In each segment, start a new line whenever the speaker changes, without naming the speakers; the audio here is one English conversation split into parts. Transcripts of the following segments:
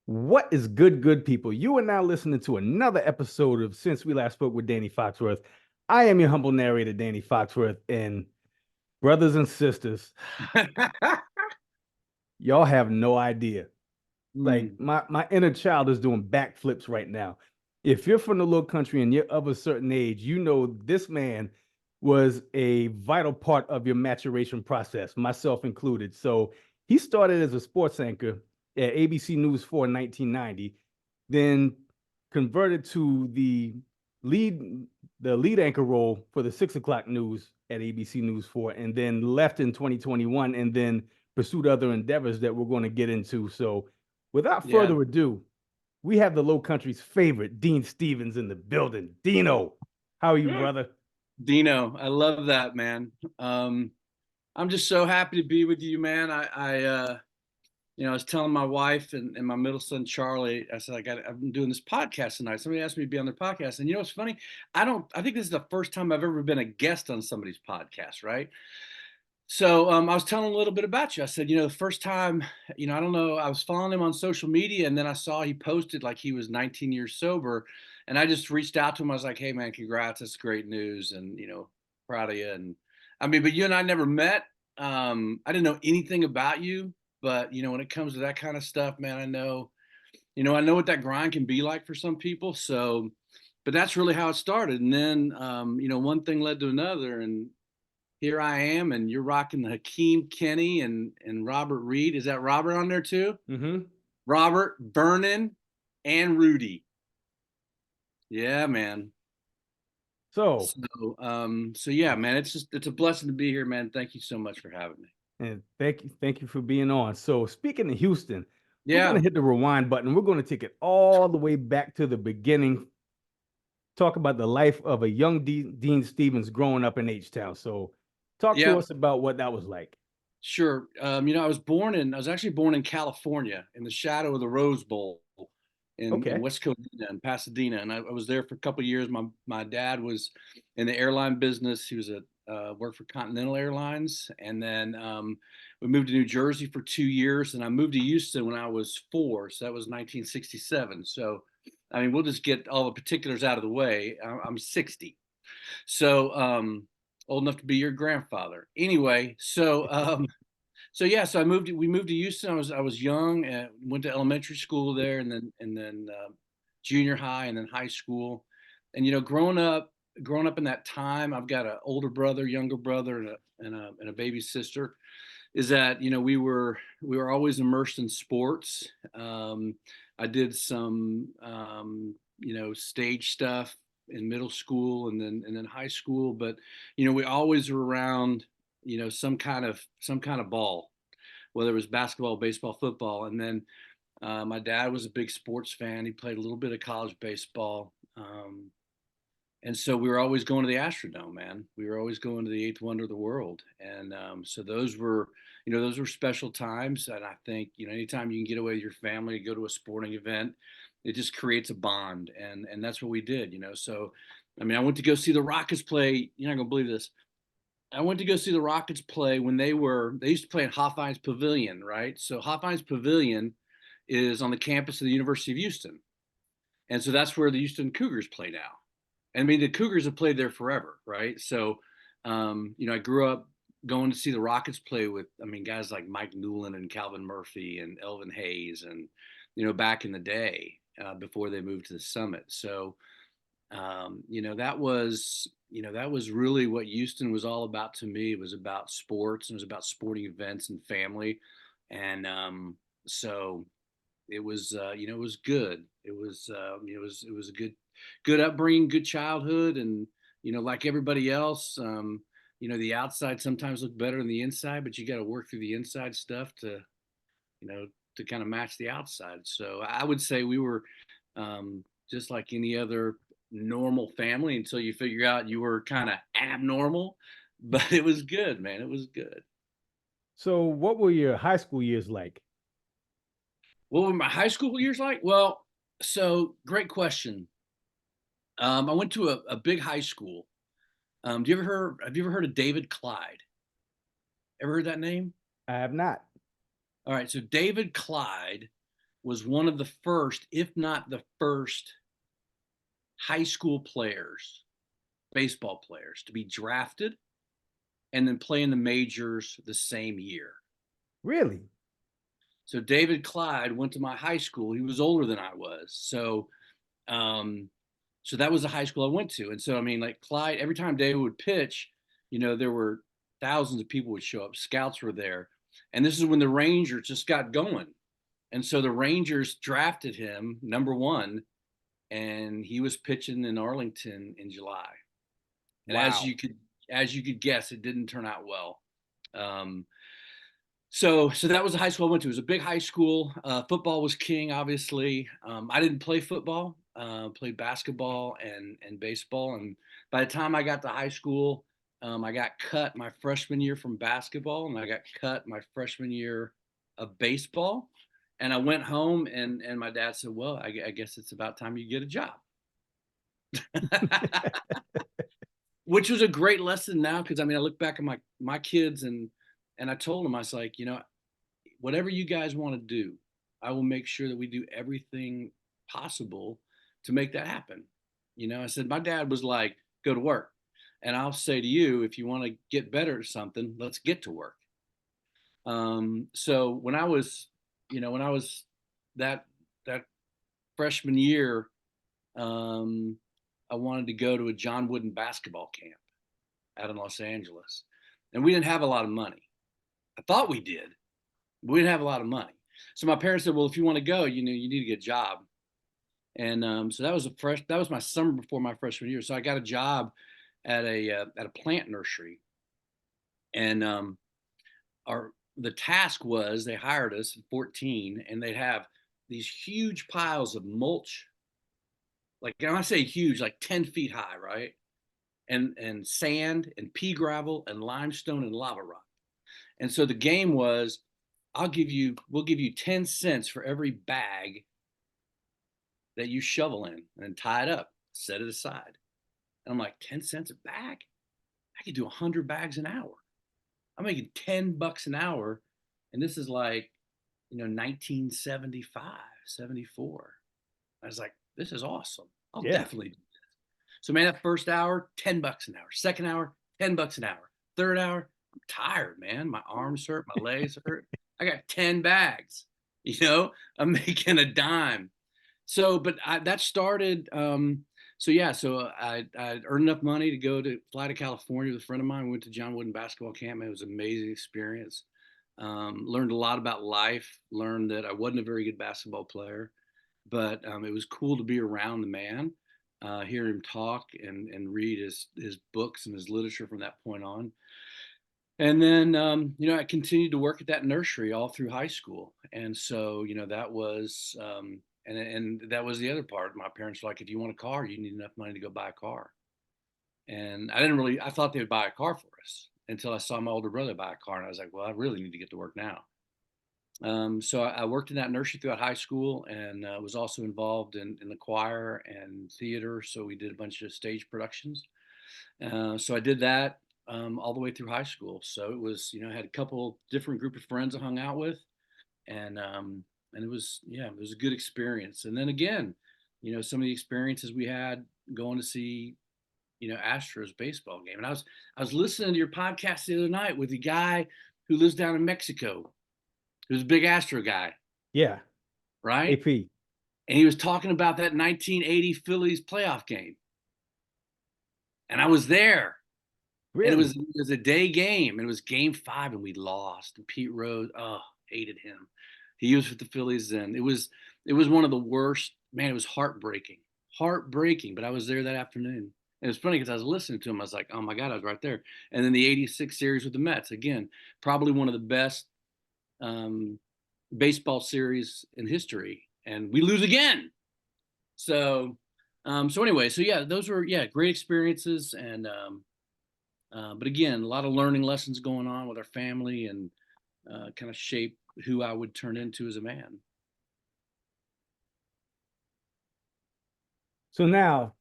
What is good people? You are now listening to another episode of Since We Last Spoke with Danny Foxworth. I am your humble narrator, Danny Foxworth, and brothers and sisters, y'all have no idea. Like
Mm,
my inner child is doing backflips right now. If you're from the low country and you're of a certain age, you know this man was a vital part of your maturation process, myself included. So he started as a sports anchor at ABC News 4 in 1990, then converted to lead the lead anchor role for the 6 o'clock news at ABC News 4, and then left in 2021 and then pursued other endeavors that we're going to get into. So without
yeah,
further ado, we have the Low Country's favorite, Dean Stevens, in the building. Dino, how are you, brother?
Dino, I love that, man. I'm just so happy to be with you, man. I was telling my wife and my middle son Charlie, I said I'm doing this podcast tonight. Somebody asked me to be on their podcast, and you know what's funny? I think this is the first time I've ever been a guest on somebody's podcast, right? So I was telling a little bit about you. I said, the first time, I don't know, I was following him on social media, and then I saw he posted like he was 19 years sober, and I just reached out to him. I was like, "Hey, man, congrats! That's great news, and proud of you." And I mean, but you and I never met. I didn't know anything about you, but when it comes to that kind of stuff, man, I know what that grind can be like for some people. So, but that's really how it started, and then one thing led to another, and here I am, and you're rocking the Hakeem Kenny and Robert Reed. Is that Robert on there too?
Mm-hmm.
Robert, Vernon, and Rudy. Yeah, man.
So,
So yeah, man. It's a blessing to be here, man. Thank you so much for having me.
and thank you for being on. So, speaking of Houston, we're going to
Yeah,
hit the rewind button. We're going to take it all the way back to the beginning. Talk about the life of a young Dean Stevens growing up in H Town. So, talk to
yeah,
us about what that was like.
sure. I was actually born in California in the shadow of the Rose Bowl in
Okay.
West Covina in Pasadena, and I was there for a couple of years. My dad was in the airline business. He was worked for Continental Airlines, and then we moved to New Jersey for 2 years, and I moved to Houston when I was 4, so that was 1967. So, I mean, we'll just get all the particulars out of the way. I'm 60, so old enough to be your grandfather. Anyway, so yeah, so we moved to Houston. I was young and went to elementary school there, and then junior high, and then high school. And growing up in that time, I've got an older brother, younger brother, and a baby sister. Is that we were always immersed in sports. I did some stage stuff in middle school and then high school, but we always were around some kind of ball, whether it was basketball, baseball, football. And then my dad was a big sports fan. He played a little bit of college baseball. And so we were always going to the Astrodome, man. We were always going to the eighth wonder of the world. And so those were special times. And I think, anytime you can get away with your family, go to a sporting event, it just creates a bond. And that's what we did. So, I mean, I went to go see the Rockets play. You're not going to believe this. I went to go see the Rockets play when they used to play in Hofheinz Pavilion, right? So Hofheinz Pavilion is on the campus of the University of Houston. And so that's where the Houston Cougars play now. And I mean, the Cougars have played there forever, right? So, I grew up going to see the Rockets play with, I mean, guys like Mike Newland and Calvin Murphy and Elvin Hayes, and back in the day before they moved to the Summit. So, that was really what Houston was all about to me. It was about sports, and it was about sporting events and family, and so it was good. It was a good upbringing, good childhood, and like everybody else, the outside sometimes look better than the inside, but you got to work through the inside stuff you know, to kind of match the outside. So I would say we were just like any other normal family until you figure out you were kind of abnormal. But it was good, man. It was good.
So, what were your high school years like?
What were my high school years like? Well, so great question. I went to a big high school. Have you ever heard of David Clyde? Ever heard that name?
I have not.
All right. So David Clyde was one of the first, if not the first, high school players, baseball players, to be drafted and then play in the majors the same year.
Really?
So David Clyde went to my high school. He was older than I was. Um, so that was the high school I went to. And so, I mean, like Clyde, every time David would pitch, there were thousands of people would show up. Scouts were there. And this is when the Rangers just got going. And so the Rangers drafted him #1, and he was pitching in Arlington in July. And
Wow.
as you could guess, it didn't turn out well. Um, so that was the high school I went to. It was a big high school. Football was king, obviously. I didn't play football. Played basketball and baseball. And by the time I got to high school, I got cut my freshman year from basketball, and I got cut my freshman year of baseball. And I went home, and my dad said, "Well, I guess it's about time you get a job," which was a great lesson now, because I mean, I look back at my kids, and I told them, I was like, whatever you guys want to do, I will make sure that we do everything possible to make that happen. I said, my dad was like, go to work. And I'll say to you, if you want to get better at something, let's get to work. So when I was that freshman year, I wanted to go to a John Wooden basketball camp out in Los Angeles. And we didn't have a lot of money. I thought we did, but we didn't have a lot of money. So my parents said, well, if you want to go, you need to get a job. And so that was my summer before my freshman year. So I got a job at a plant nursery. And the task was, they hired us at 14, and they'd have these huge piles of mulch. Like, when I say huge, like 10 feet high, right? And sand and pea gravel and limestone and lava rock. And so the game was, we'll give you 10 cents for every bag that you shovel in, and tie it up, set it aside. And I'm like, 10 cents a bag? I could do 100 bags an hour. I'm making $10 an hour. And this is like, 1975, 74. I was like, this is awesome. I'll
Yeah.
definitely do this. So man, that first hour, $10 an hour. Second hour, $10 an hour. Third hour, I'm tired, man. My arms hurt, my legs hurt. I got 10 bags. I'm making a dime. So, but that started. So I earned enough money to fly to California with a friend of mine. We went to John Wooden basketball camp. It was an amazing experience. Learned a lot about life. Learned that I wasn't a very good basketball player, but it was cool to be around the man, hear him talk and read his books and his literature from that point on. And then, I continued to work at that nursery all through high school. And so, that was, and that was the other part. My parents were like, if you want a car, you need enough money to go buy a car. And I thought they would buy a car for us until I saw my older brother buy a car. And I was like, well, I really need to get to work now. So I worked in that nursery throughout high school, and was also involved in the choir and theater. So we did a bunch of stage productions. So I did that all the way through high school. So it was, I had a couple different group of friends I hung out with, and it was a good experience. And then again, some of the experiences we had going to see, Astros baseball game. And I was listening to your podcast the other night with a guy who lives down in Mexico, who's a big Astro guy,
Yeah.
right?
AP.
And he was talking about that 1980 Phillies playoff game, and I was there. And
Really?
it was a day game. And it was game 5, and we lost. And Pete Rose, hated him. He was with the Phillies then. It was one of the worst. Man, it was heartbreaking. But I was there that afternoon. And it was funny because I was listening to him. I was like, oh my God, I was right there. And then the '86 series with the Mets, again, probably one of the best baseball series in history. And we lose again. So anyway, those were great experiences. And but again, a lot of learning lessons going on with our family, and kind of shape who I would turn into as a man.
So now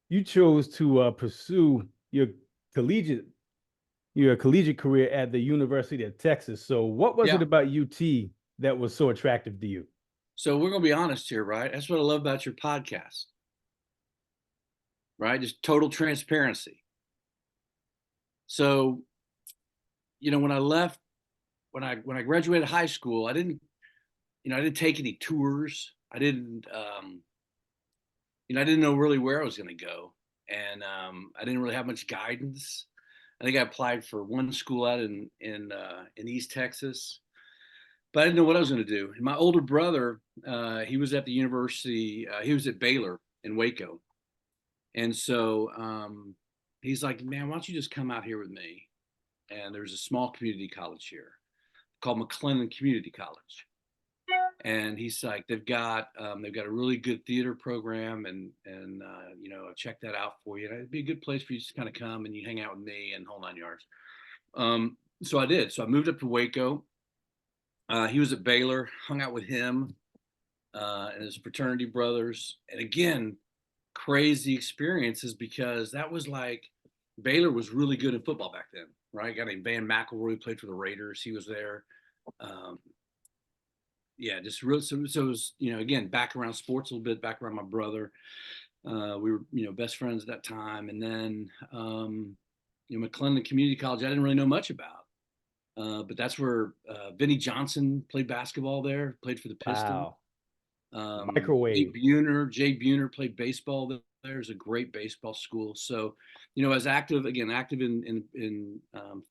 you chose to pursue collegiate your collegiate career at the University of Texas. So what was it
Yeah.
about UT that was so attractive to you?
So we're gonna be honest here, right? That's what I love about your podcast, right? Just total transparency. So, when I left, when I graduated high school, I didn't take any tours. I didn't know really where I was gonna go, and I didn't really have much guidance. I think I applied for one school out in East Texas, but I didn't know what I was going to do. And my older brother, he was at the university. He was at Baylor in Waco, and so he's like, "Man, why don't you just come out here with me?" And there's a small community college here called McClellan Community College, and he's like, they've got a really good theater program, and I'll check that out for you. And it'd be a good place for you to just kind of come and you hang out with me and whole nine yards. So I did. So I moved up to Waco. He was at Baylor, hung out with him and his fraternity brothers. And again, crazy experiences because that was like Baylor was really good in football back then, right? A guy named Van McElroy played for the Raiders. He was there. Um, yeah, just real. So it was, again, back around sports a little bit, back around my brother. We were, best friends at that time. And then, McClellan Community College, I didn't really know much about. But that's where Vinnie Johnson played basketball there, played for the Pistons.
Wow.
Jay
Microwave.
Buhner played baseball there. There's a great baseball school. So, I was active in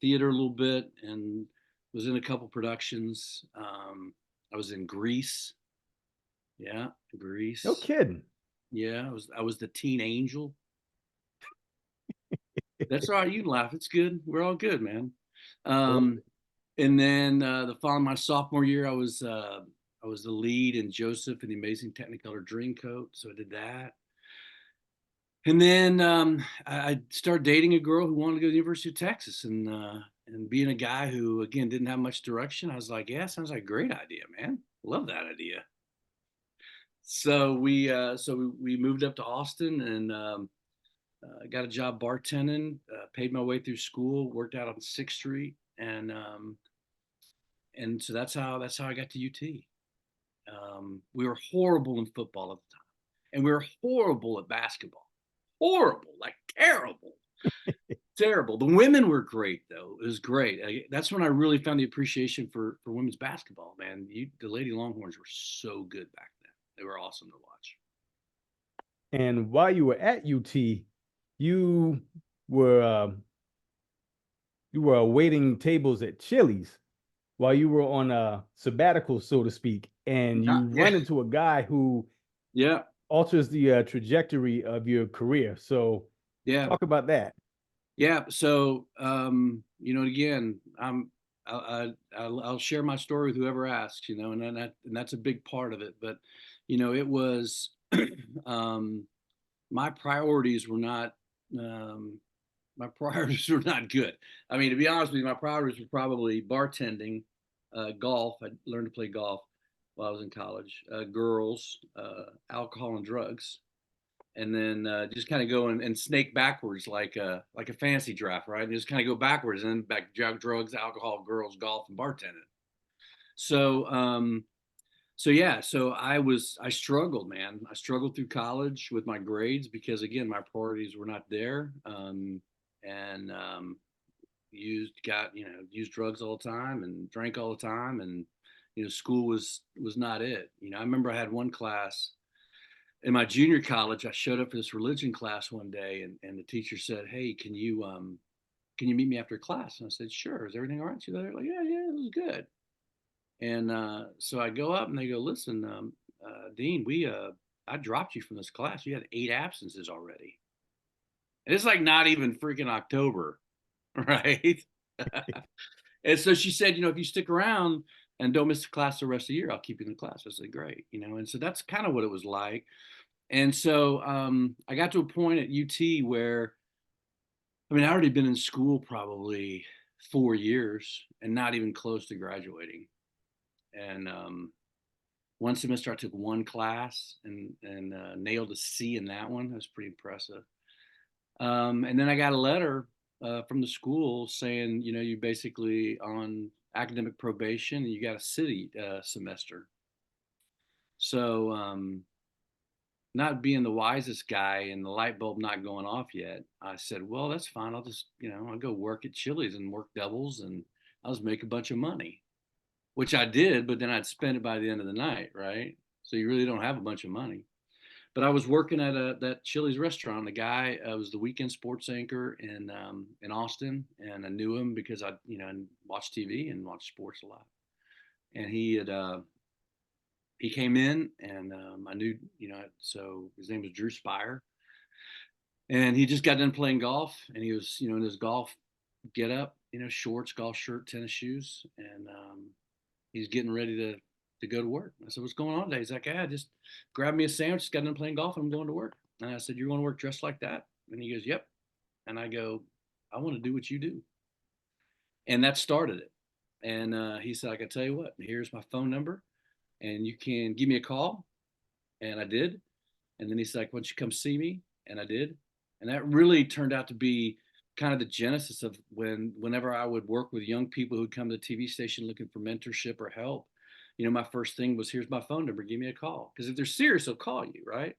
theater a little bit and was in a couple productions. I was in Grease. Yeah,
No
Grease.
kidding.
Yeah, I was the teen angel. That's all right. You can laugh. It's good. We're all good, man.
I love
Um,
it.
and then the following my sophomore year, I was the lead in Joseph and the Amazing Technicolor Dreamcoat, so I did that. And then I started dating a girl who wanted to go to the University of Texas, and being a guy who again didn't have much direction, I was like, yeah, sounds like a great idea, man. Love that idea. So we moved up to Austin and got a job bartending. Paid my way through school, worked out on Sixth Street, and so that's how I got to UT. We were horrible in football at the time, and we were horrible at basketball. Horrible, like terrible, terrible. The women were great though. It was great. That's when I really found the appreciation for women's basketball. Man, the Lady Longhorns were so good back then. They were awesome to watch.
And while you were at UT, you were uh, you were waiting tables at Chili's while you were on a sabbatical, so to speak, and
Yeah,
you
yeah,
run into a guy who
yeah,
alters the trajectory of your career. So
yeah.
talk about that.
Yeah. So, again, I'll share my story with whoever asks, and that's a big part of it. But, it was um, my priorities were not my priorities were not good. I mean, to be honest with you, my priorities were probably bartending, golf. I learned to play golf while I was in college. Girls, alcohol and drugs, and then just kind of go and snake backwards like a fantasy draft, right? And just kind of go backwards and then back drugs, alcohol, girls, golf, and bartending. So yeah, so I struggled, man. I struggled through college with my grades because again, my priorities were not there, and used drugs all the time and drank all the time, and school was not it. I remember I had one class in my junior college. I showed up for this religion class one day, and the teacher said, "Hey, can you meet me after class?" And I said, "Sure. Is everything all right?" She's like, "Yeah, yeah, it was good." And so I go up and they go, "Listen, Dean, I dropped you from this class. You had 8 absences already." And it's like not even freaking October, right? And so she said, "If you stick around and don't miss the class the rest of the year, I'll keep you in the class." I said, "Great." And so that's kind of what it was like. And so I got to a point at UT where, I mean, I already been in school probably 4 years and not even close to graduating. And one semester I took one class and nailed a C in that one. That was pretty impressive. And then I got a letter from the school saying, you basically on academic probation and you got a city semester. So, not being the wisest guy and the light bulb not going off yet, I said, well, that's fine. I'll just, I'll go work at Chili's and work doubles and I'll just make a bunch of money, which I did, but then I'd spend it by the end of the night, right? So you really don't have a bunch of money. But I was working at that Chili's restaurant. The guy was the weekend sports anchor in Austin, and I knew him because I watched TV and watched sports a lot. And he came in, and I knew so his name was Drew Spire, and he just got done playing golf, and he was in his golf get up, shorts, golf shirt, tennis shoes, and he's getting ready to go to work. I said, "What's going on today?" He's like, "Yeah, just grab me a sandwich. Just got done playing golf, and I'm going to work." And I said, "You're going to work dressed like that?" And he goes, "Yep." And I go, "I want to do what you do," and that started it. And he said, "I can tell you what. Here's my phone number, and you can give me a call." And I did. And then he's like, "Why don't you come see me?" And I did. And that really turned out to be kind of the genesis of whenever I would work with young people who'd come to the TV station looking for mentorship or help. My first thing was, "Here's my phone number. Give me a call." Because if they're serious, they'll call you, right?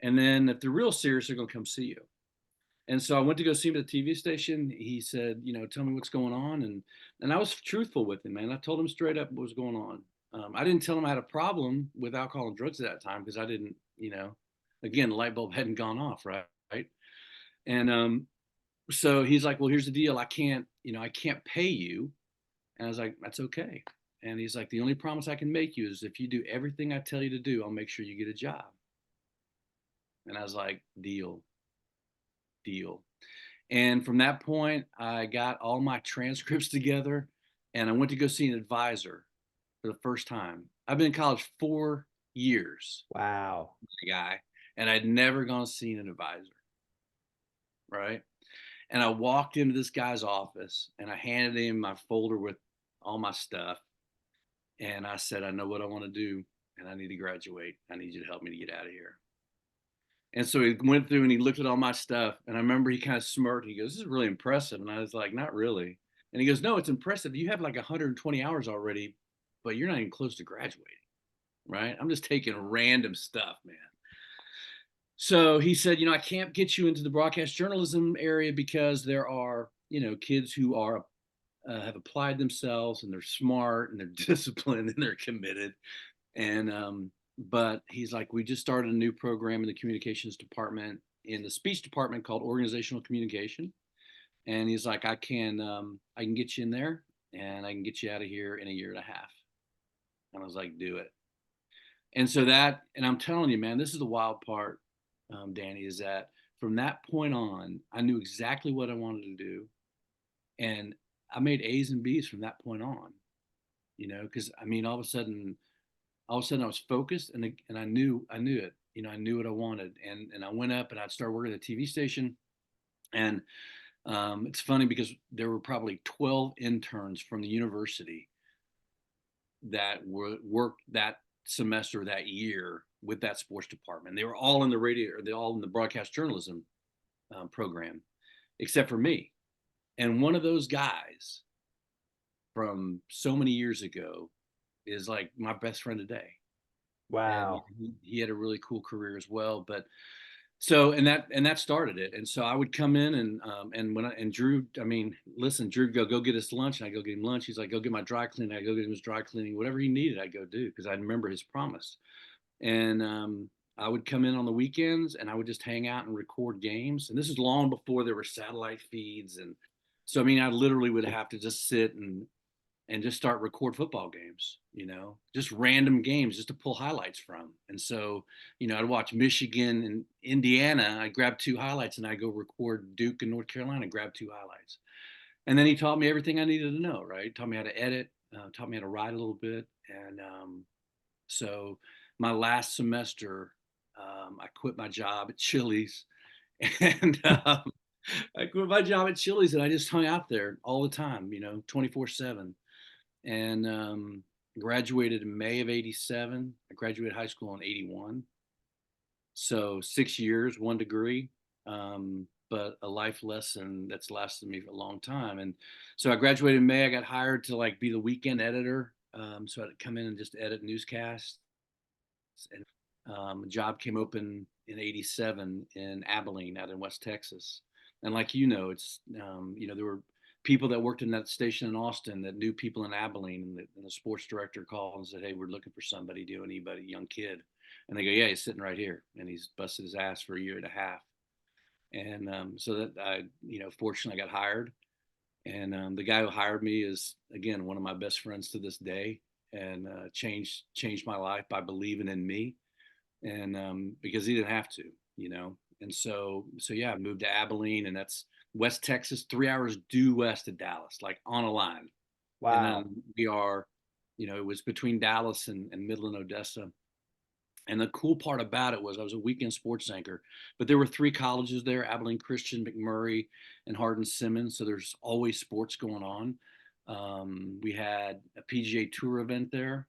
And then if they're real serious, they're going to come see you. And so I went to go see him at the TV station. He said, "Tell me what's going on." And I was truthful with him, man. I told him straight up what was going on. I didn't tell him I had a problem with alcohol and drugs at that time because I didn't, again, the light bulb hadn't gone off, right? Right. And so he's like, "Well, here's the deal. I can't pay you." And I was like, "That's okay." And he's like, "The only promise I can make you is if you do everything I tell you to do, I'll make sure you get a job." And I was like, "Deal, deal." And from that point, I got all my transcripts together and I went to go see an advisor for the first time. I've been in college 4 years,
Wow.
guy, and I'd never gone to see an advisor, right? And I walked into this guy's office and I handed him my folder with all my stuff. And I said, "I know what I want to do and I need to graduate. I need you to help me to get out of here." And so he went through and he looked at all my stuff. And I remember he kind of smirked. He goes, "This is really impressive." And I was like, "Not really." And he goes, "No, it's impressive. You have like 120 hours already, but you're not even close to graduating, right? I'm just taking random stuff, man." So he said, "I can't get you into the broadcast journalism area because there are, kids who are have applied themselves and they're smart and they're disciplined and they're committed." And but he's like, "We just started a new program in the communications department in the speech department called organizational communication." And he's like, I can get you in there and I can get you out of here in a year and a half." And I was like, "Do it." And so and I'm telling you, man, this is the wild part, Danny, is that from that point on, I knew exactly what I wanted to do. And I made A's and B's from that point on, because I mean, all of a sudden I was focused and I knew it. I knew what I wanted. And I went up and I'd start working at the TV station. And it's funny because there were probably 12 interns from the university that worked that semester, that year, with that sports department. They were all in the radio, or they all in the broadcast journalism program, except for me. And one of those guys from so many years ago is like my best friend today. And
Wow.
he had a really cool career as well. But so and that started it. And so I would come in and when and Drew, I mean, listen, Drew go get us lunch, and I go get him lunch. He's like, "Go get my dry cleaning." I go get him his dry cleaning, whatever he needed, I go do, because I remember his promise. And I would come in on the weekends and I would just hang out and record games. And this is long before there were satellite feeds. And so I mean, I literally would have to just sit and just start record football games, just random games just to pull highlights from. And so, I'd watch Michigan and Indiana. I grab two highlights and I go record Duke and North Carolina, grab two highlights. And then he taught me everything I needed to know, right? Taught me how to edit, taught me how to write a little bit. And so my last semester, I quit my job at Chili's and I quit my job at Chili's and I just hung out there all the time, 24/7. And graduated in May of '87. I graduated high school in '81. So 6 years, one degree, but a life lesson that's lasted me for a long time. And so I graduated in May. I got hired to like be the weekend editor. So I'd come in and just edit newscasts. And a job came open in '87 in Abilene, out in West Texas. And like it's there were people that worked in that station in Austin that knew people in Abilene, and the sports director called and said, "Hey, we're looking for somebody. Do anybody, young kid?" And they go, "Yeah, he's sitting right here, and he's busted his ass for a year and a half." And so that fortunately, I got hired. And the guy who hired me is, again, one of my best friends to this day, and changed my life by believing in me, and because he didn't have to. And so yeah, I moved to Abilene, and that's West Texas, 3 hours due west of Dallas, like on a line. And
Wow.
then we are, it was between Dallas and Midland, Odessa. And the cool part about it was I was a weekend sports anchor, but there were three colleges there: Abilene Christian, McMurray, and Hardin Simmons. So there's always sports going on. We had a PGA Tour event there,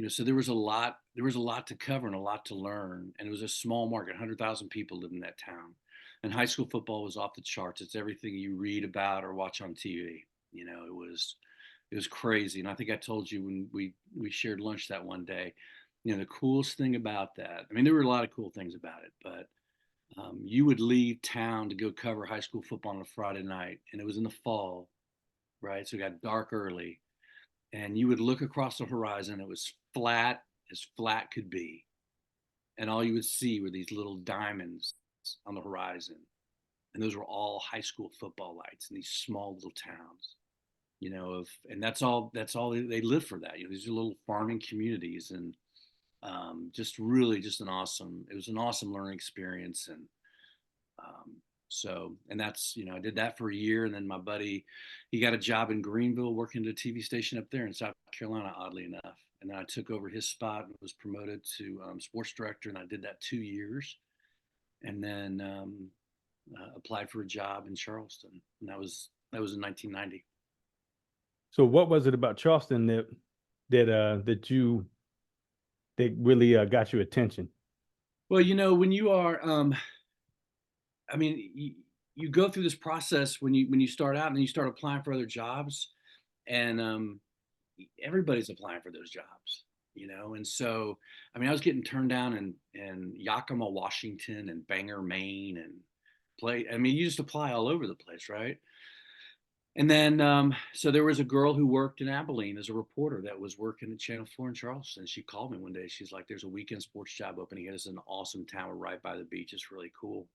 so there was a lot to cover and a lot to learn. And it was a small market, 100,000 people lived in that town. And high school football was off the charts. It's everything you read about or watch on TV. It was crazy. And I think I told you when we shared lunch that one day, the coolest thing about that, I mean, there were a lot of cool things about it, but you would leave town to go cover high school football on a Friday night, and it was in the fall, right? So it got dark early, and you would look across the horizon. It was flat as flat could be, and all you would see were these little diamonds on the horizon, and those were all high school football lights in these small little towns. And that's all they live for that. These are little farming communities, and just really just it was an awesome learning experience. And and that's, I did that for a year. And then my buddy, he got a job in Greenville working at a TV station up there in South Carolina, oddly enough. And then I took over his spot and was promoted to sports director. And I did that 2 years, and then applied for a job in Charleston. And that was in 1990.
So what was it about Charleston that really got your attention?
Well, when you are, I mean, you go through this process when you start out, and then you start applying for other jobs, and everybody's applying for those jobs. And so, I mean, I was getting turned down in Yakima, Washington, and Bangor, Maine, and I mean, you just apply all over the place, right? And then, so there was a girl who worked in Abilene as a reporter that was working at Channel 4 in Charleston. She called me one day. She's like, "There's a weekend sports job opening. It's an awesome town. We're right by the beach. It's really cool."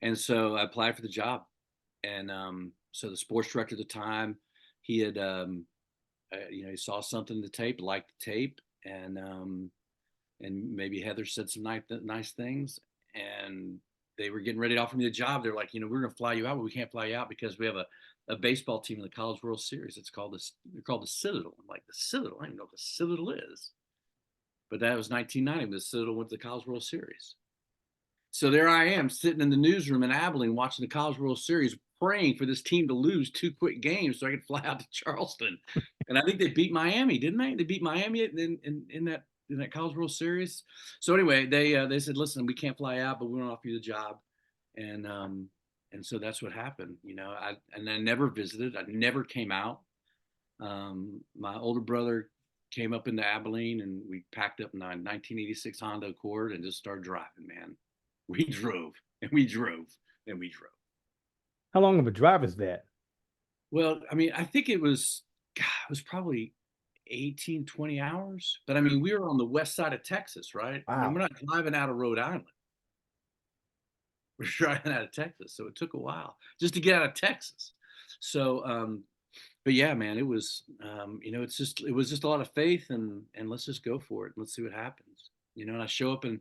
And so I applied for the job. And so the sports director at the time, he had, he saw something in the tape, liked the tape, and maybe Heather said some nice things, and they were getting ready to offer me the job. They're like, "We're going to fly you out, but we can't fly you out because we have a baseball team in the College World Series. They're called the Citadel." I'm like, "The Citadel? I don't even know what the Citadel is." But that was 1990. The Citadel went to the College World Series. So there I am sitting in the newsroom in Abilene watching the College World Series, praying for this team to lose 2 quick games so I could fly out to Charleston. And I think they beat Miami, didn't they? They beat Miami in that College World Series. So anyway, they said, "Listen, we can't fly out, but we want to offer you the job." And so that's what happened. I never visited. I never came out. My older brother came up into Abilene, and we packed up in a 1986 Honda Accord and just started driving, man. We drove and we drove and we drove.
How long of a drive is that?
Well, I mean, I think it was probably 18, 20 hours. But I mean, we were on the west side of Texas, right? I mean, we're
Wow.
not driving out of Rhode Island. We're driving out of Texas. So it took a while just to get out of Texas. So, but yeah, man, it was just a lot of faith, and let's just go for it. Let's see what happens. And I show up in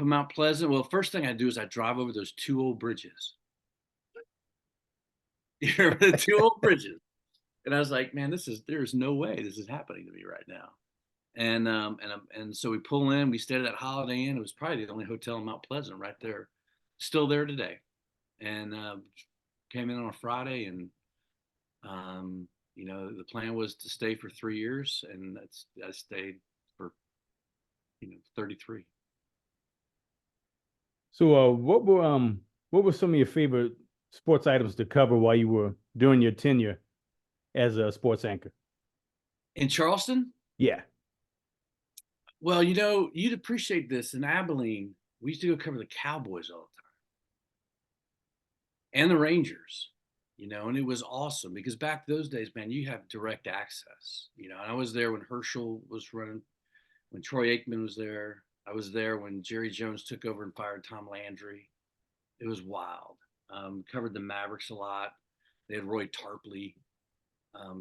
Mount Pleasant. Well, first thing I do is I drive over those two old bridges. You remember the two old bridges? And I was like, "Man, there's no way this is happening to me right now." And so we pull in. We stayed at that Holiday Inn. It was probably the only hotel in Mount Pleasant right there, still there today. And came in on a Friday, and the plan was to stay for 3 years, and I stayed for 33.
So what were some of your favorite sports items to cover while you were during your tenure as a sports anchor?
In Charleston,
Yeah.
Well, you'd appreciate this. In Abilene, we used to go cover the Cowboys all the time and the Rangers, and it was awesome because back those days, man, you have direct access. And I was there when Herschel was running, when Troy Aikman was there. I was there when Jerry Jones took over and fired Tom Landry. It was wild. Covered the Mavericks a lot. They had Roy Tarpley.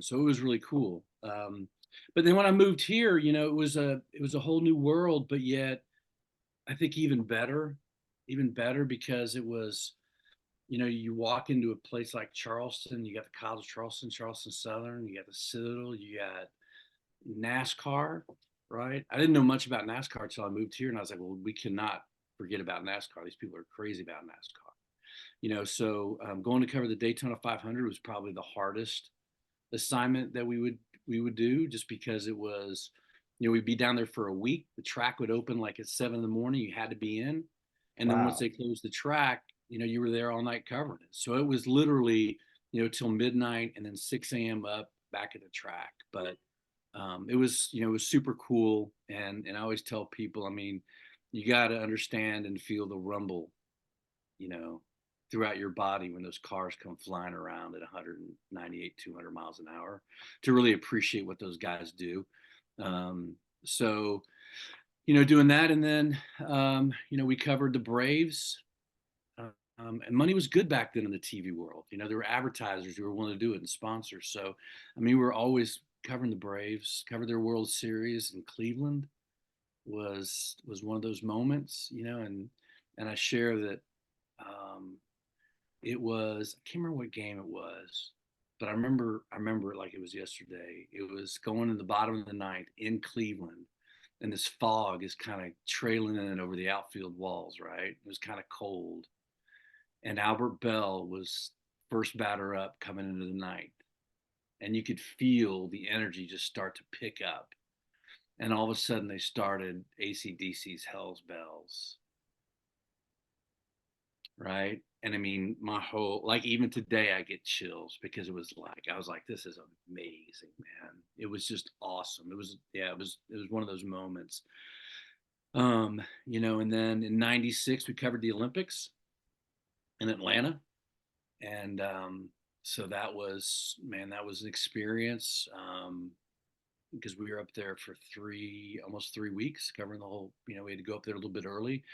So it was really cool. But then when I moved here, it was a whole new world, but yet I think even better because it was, you walk into a place like Charleston, you got the College of Charleston, Charleston Southern, you got the Citadel, you got NASCAR, right? I didn't know much about NASCAR until I moved here, and I was like, well, we cannot forget about NASCAR. These people are crazy about NASCAR, So going to cover the Daytona 500 was probably the hardest assignment that we would do, just because it was, we'd be down there for a week. The track would open like at 7 in the morning. You had to be in, and then once
Wow.
they closed the track, you were there all night covering it. So it was literally, till midnight, and then 6 a.m. up back at the track. But it was super cool, and I always tell people, I mean, you got to understand and feel the rumble, you know, throughout your body when those cars come flying around at 198, 200 miles an hour to really appreciate what those guys do. So, doing that. And then, we covered the Braves. And money was good back then in the TV world. There were advertisers who were willing to do it and sponsors. So, I mean, we were always covering the Braves, covered their World Series in Cleveland was one of those moments, and I share that um, it was, I can't remember what game it was, but I remember it like it was yesterday. It was going in the bottom of the ninth in Cleveland, and this fog is kind of trailing in over the outfield walls, right? It was kind of cold, and Albert Bell was first batter up coming into the ninth, and you could feel the energy just start to pick up. And all of a sudden, they started ACDC's Hell's Bells, right? And I mean, my whole, like, even today, I get chills because I was like, this is amazing, man. It was just awesome. Yeah, it was one of those moments. And then in '96, we covered the Olympics in Atlanta. And so that was, man, that was an experience. Because we were up there for almost 3 weeks covering the whole, we had to go up there a little bit early.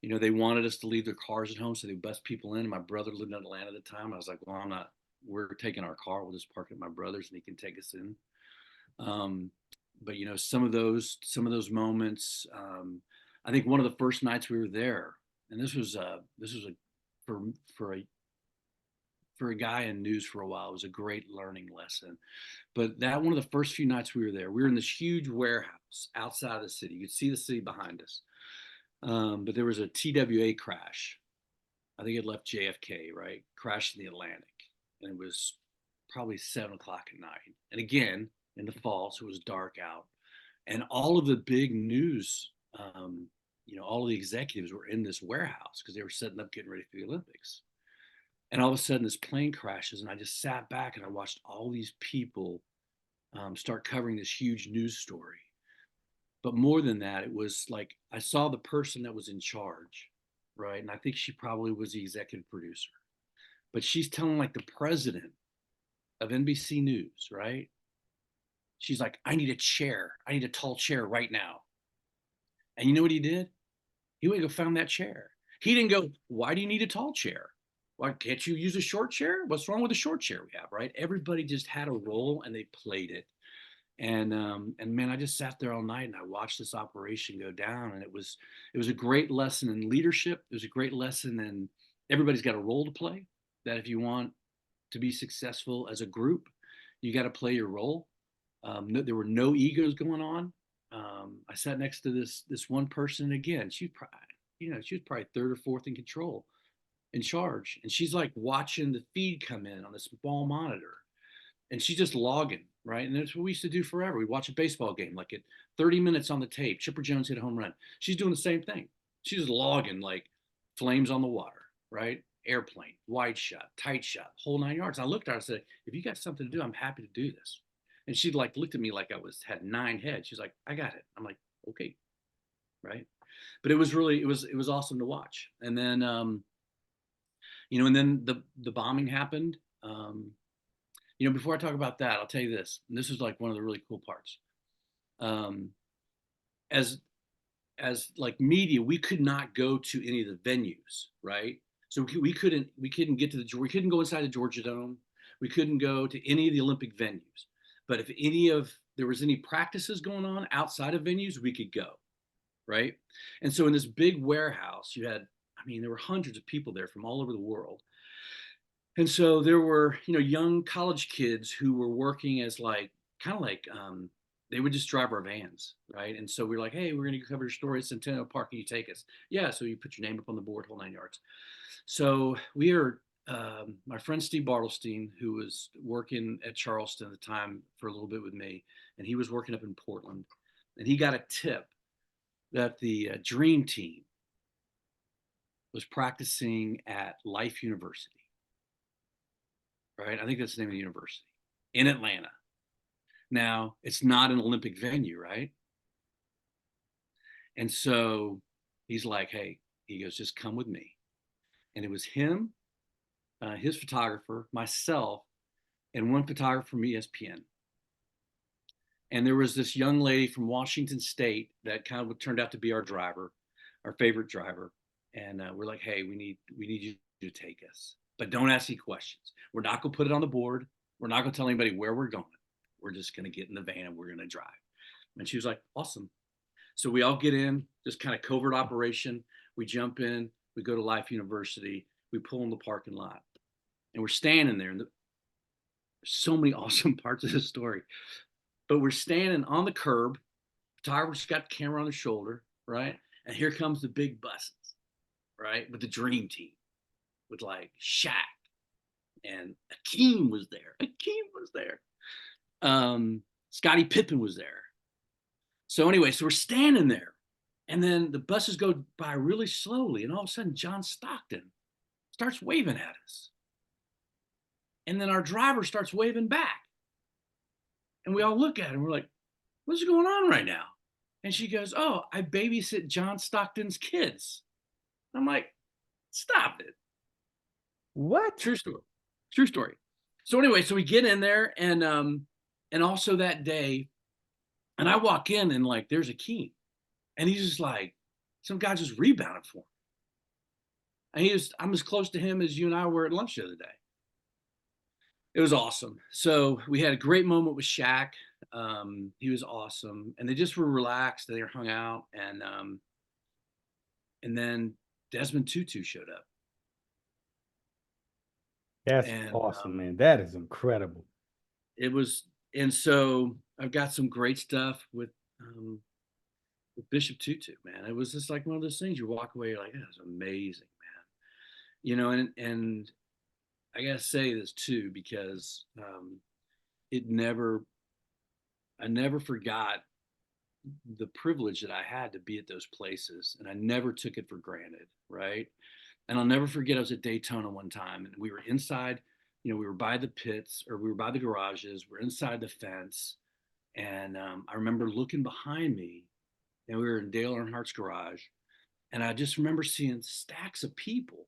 They wanted us to leave their cars at home, so they bust people in. And my brother lived in Atlanta at the time. I was like, well, we're taking our car. We'll just park at my brother's and he can take us in. Um, but some of those moments, I think one of the first nights we were there, and this was a, for, for a, for a guy in news for a while, it was a great learning lesson. But that one of the first few nights we were there, we were in this huge warehouse outside of the city. You could see the city behind us. But there was a TWA crash. I think it left JFK, right? Crashed in the Atlantic. And it was probably 7 o'clock at night. And again, in the fall, so it was dark out. And all of the big news, all of the executives were in this warehouse because they were setting up, getting ready for the Olympics. And all of a sudden, this plane crashes, and I just sat back and I watched all these people start covering this huge news story. But more than that, it was like I saw the person that was in charge, right? And I think she probably was the executive producer, but she's telling like the president of NBC News, right? She's like, I need a chair. I need a tall chair right now. And you know what he did? He went and go found that chair. He didn't go, why do you need a tall chair? Why can't you use a short chair? What's wrong with the short chair we have, right? Everybody just had a role and they played it. And man, I just sat there all night and I watched this operation go down, and it was a great lesson in leadership. It was a great lesson in everybody's got a role to play. That if you want to be successful as a group, you got to play your role. There were no egos going on. I sat next to this one person again. She was probably third or fourth in control, in charge, and she's like watching the feed come in on this small monitor, and she's just logging, right? And that's what we used to do forever. We watch a baseball game, like at 30 minutes on the tape, Chipper Jones hit a home run. She's doing the same thing. She's just logging like flames on the water, right? Airplane, wide shot, tight shot, whole 9 yards. And I looked at her and said, if you got something to do, I'm happy to do this. And she like looked at me like I had 9 heads. She's like, I got it. I'm like, okay. right? But it was really it was awesome to watch. And then and then the bombing happened. Before I talk about that, I'll tell you this. And this is like one of the really cool parts. Um, as as like media, we could not go to any of the venues, right? So we couldn't get to we couldn't go inside the Georgia Dome. We couldn't go to any of the Olympic venues. But if there was any practices going on outside of venues, we could go, right? And so in this big warehouse, there were hundreds of people there from all over the world. And so there were, young college kids who were working as like kind of like they would just drive our vans, right? And so we are like, hey, we're going to cover your story at Centennial Park. Can you take us? Yeah. So you put your name up on the board, whole 9 yards. So we are, my friend Steve Bartlestein, who was working at Charleston at the time for a little bit with me, and he was working up in Portland, and he got a tip that the Dream Team was practicing at Life University, right? I think that's the name of the university in Atlanta. Now, it's not an Olympic venue, right? And so he's like, hey, he goes, just come with me. And it was him, his photographer, myself, and one photographer from ESPN. And there was this young lady from Washington State that kind of turned out to be our driver, our favorite driver. And we're like, hey, we need you to take us, but don't ask any questions. We're not going to put it on the board. We're not going to tell anybody where we're going. We're just going to get in the van and we're going to drive. And she was like, awesome. So we all get in, just kind of covert operation. We jump in, we go to Life University, we pull in the parking lot, and we're standing there. And there's so many awesome parts of this story. But we're standing on the curb. Photographer's got the camera on his shoulder, right? And here comes the big buses, right? With the Dream Team, with like Shaq and Akeem was there. Akeem was there. Scottie Pippen was there. So anyway, so we're standing there, and then the buses go by really slowly, and all of a sudden, John Stockton starts waving at us, and then our driver starts waving back, and we all look at him. We're like, "What's going on right now?" And she goes, "Oh, I babysit John Stockton's kids." I'm like, "Stop it!"
What?
True story. True story. So anyway, so we get in there, and also that day, and I walk in, and like there's Akeem, and he's just like some guy just rebounded for him, and I'm as close to him as you and I were at lunch the other day. It was awesome. So we had a great moment with Shaq. He was awesome, and they just were relaxed. They were hung out, and then Desmond Tutu showed up,
That's
and
awesome, man. That is incredible.
it was. And so I've got some great stuff with Bishop Tutu, man. It was just like one of those things you walk away, you're like, that's amazing, man. And I gotta say this too, because it never I never forgot the privilege that I had to be at those places, and I never took it for granted, right? And I'll never forget I was at Daytona one time, and we were inside, we were by the pits, or we were by the garages, we're inside the fence, and I remember looking behind me, and we were in Dale Earnhardt's garage, and I just remember seeing stacks of people,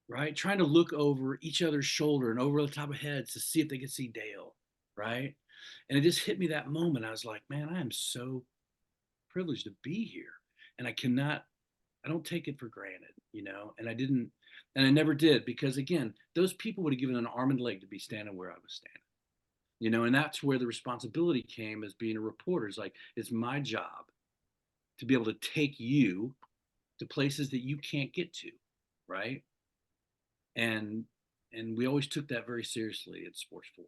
right, trying to look over each other's shoulder and over the top of heads to see if they could see Dale, right? And it just hit me that moment. I was like, man, I am so privileged to be here, and I don't take it for granted. And I didn't, and I never did, because again, those people would have given an arm and leg to be standing where I was standing. And that's where the responsibility came as being a reporter. It's like, it's my job to be able to take you to places that you can't get to, right? And we always took that very seriously at Sports 4.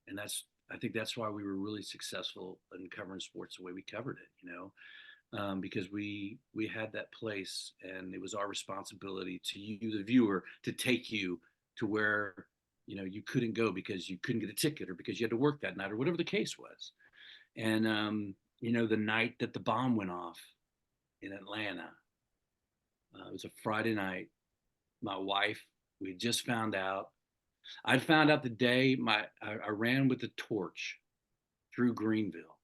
And I think that's why we were really successful in covering sports the way we covered it, because we had that place, and it was our responsibility to you, the viewer, to take you to where you couldn't go because you couldn't get a ticket, or because you had to work that night, or whatever the case was. And the night that the bomb went off in Atlanta, it was a Friday night. My wife, we had just found out. I'd found out the day I ran with the torch through Greenville,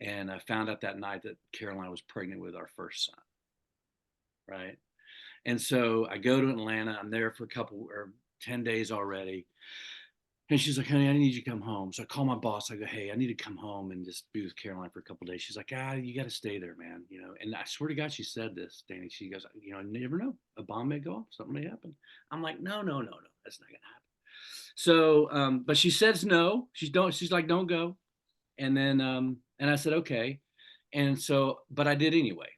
And I found out that night that Caroline was pregnant with our first son, right? And so I go to Atlanta. I'm there for a couple or 10 days already. And she's like, honey, I need you to come home. So I call my boss. I go, hey, I need to come home and just be with Caroline for a couple of days. She's like, you got to stay there, man. And I swear to God, she said this, Danny. She goes, I never know. A bomb may go off. Something may happen. I'm like, no, no, no, no. That's not going to happen. So, but she says no. She's like, don't go. And I said, okay. And so, but I did anyway.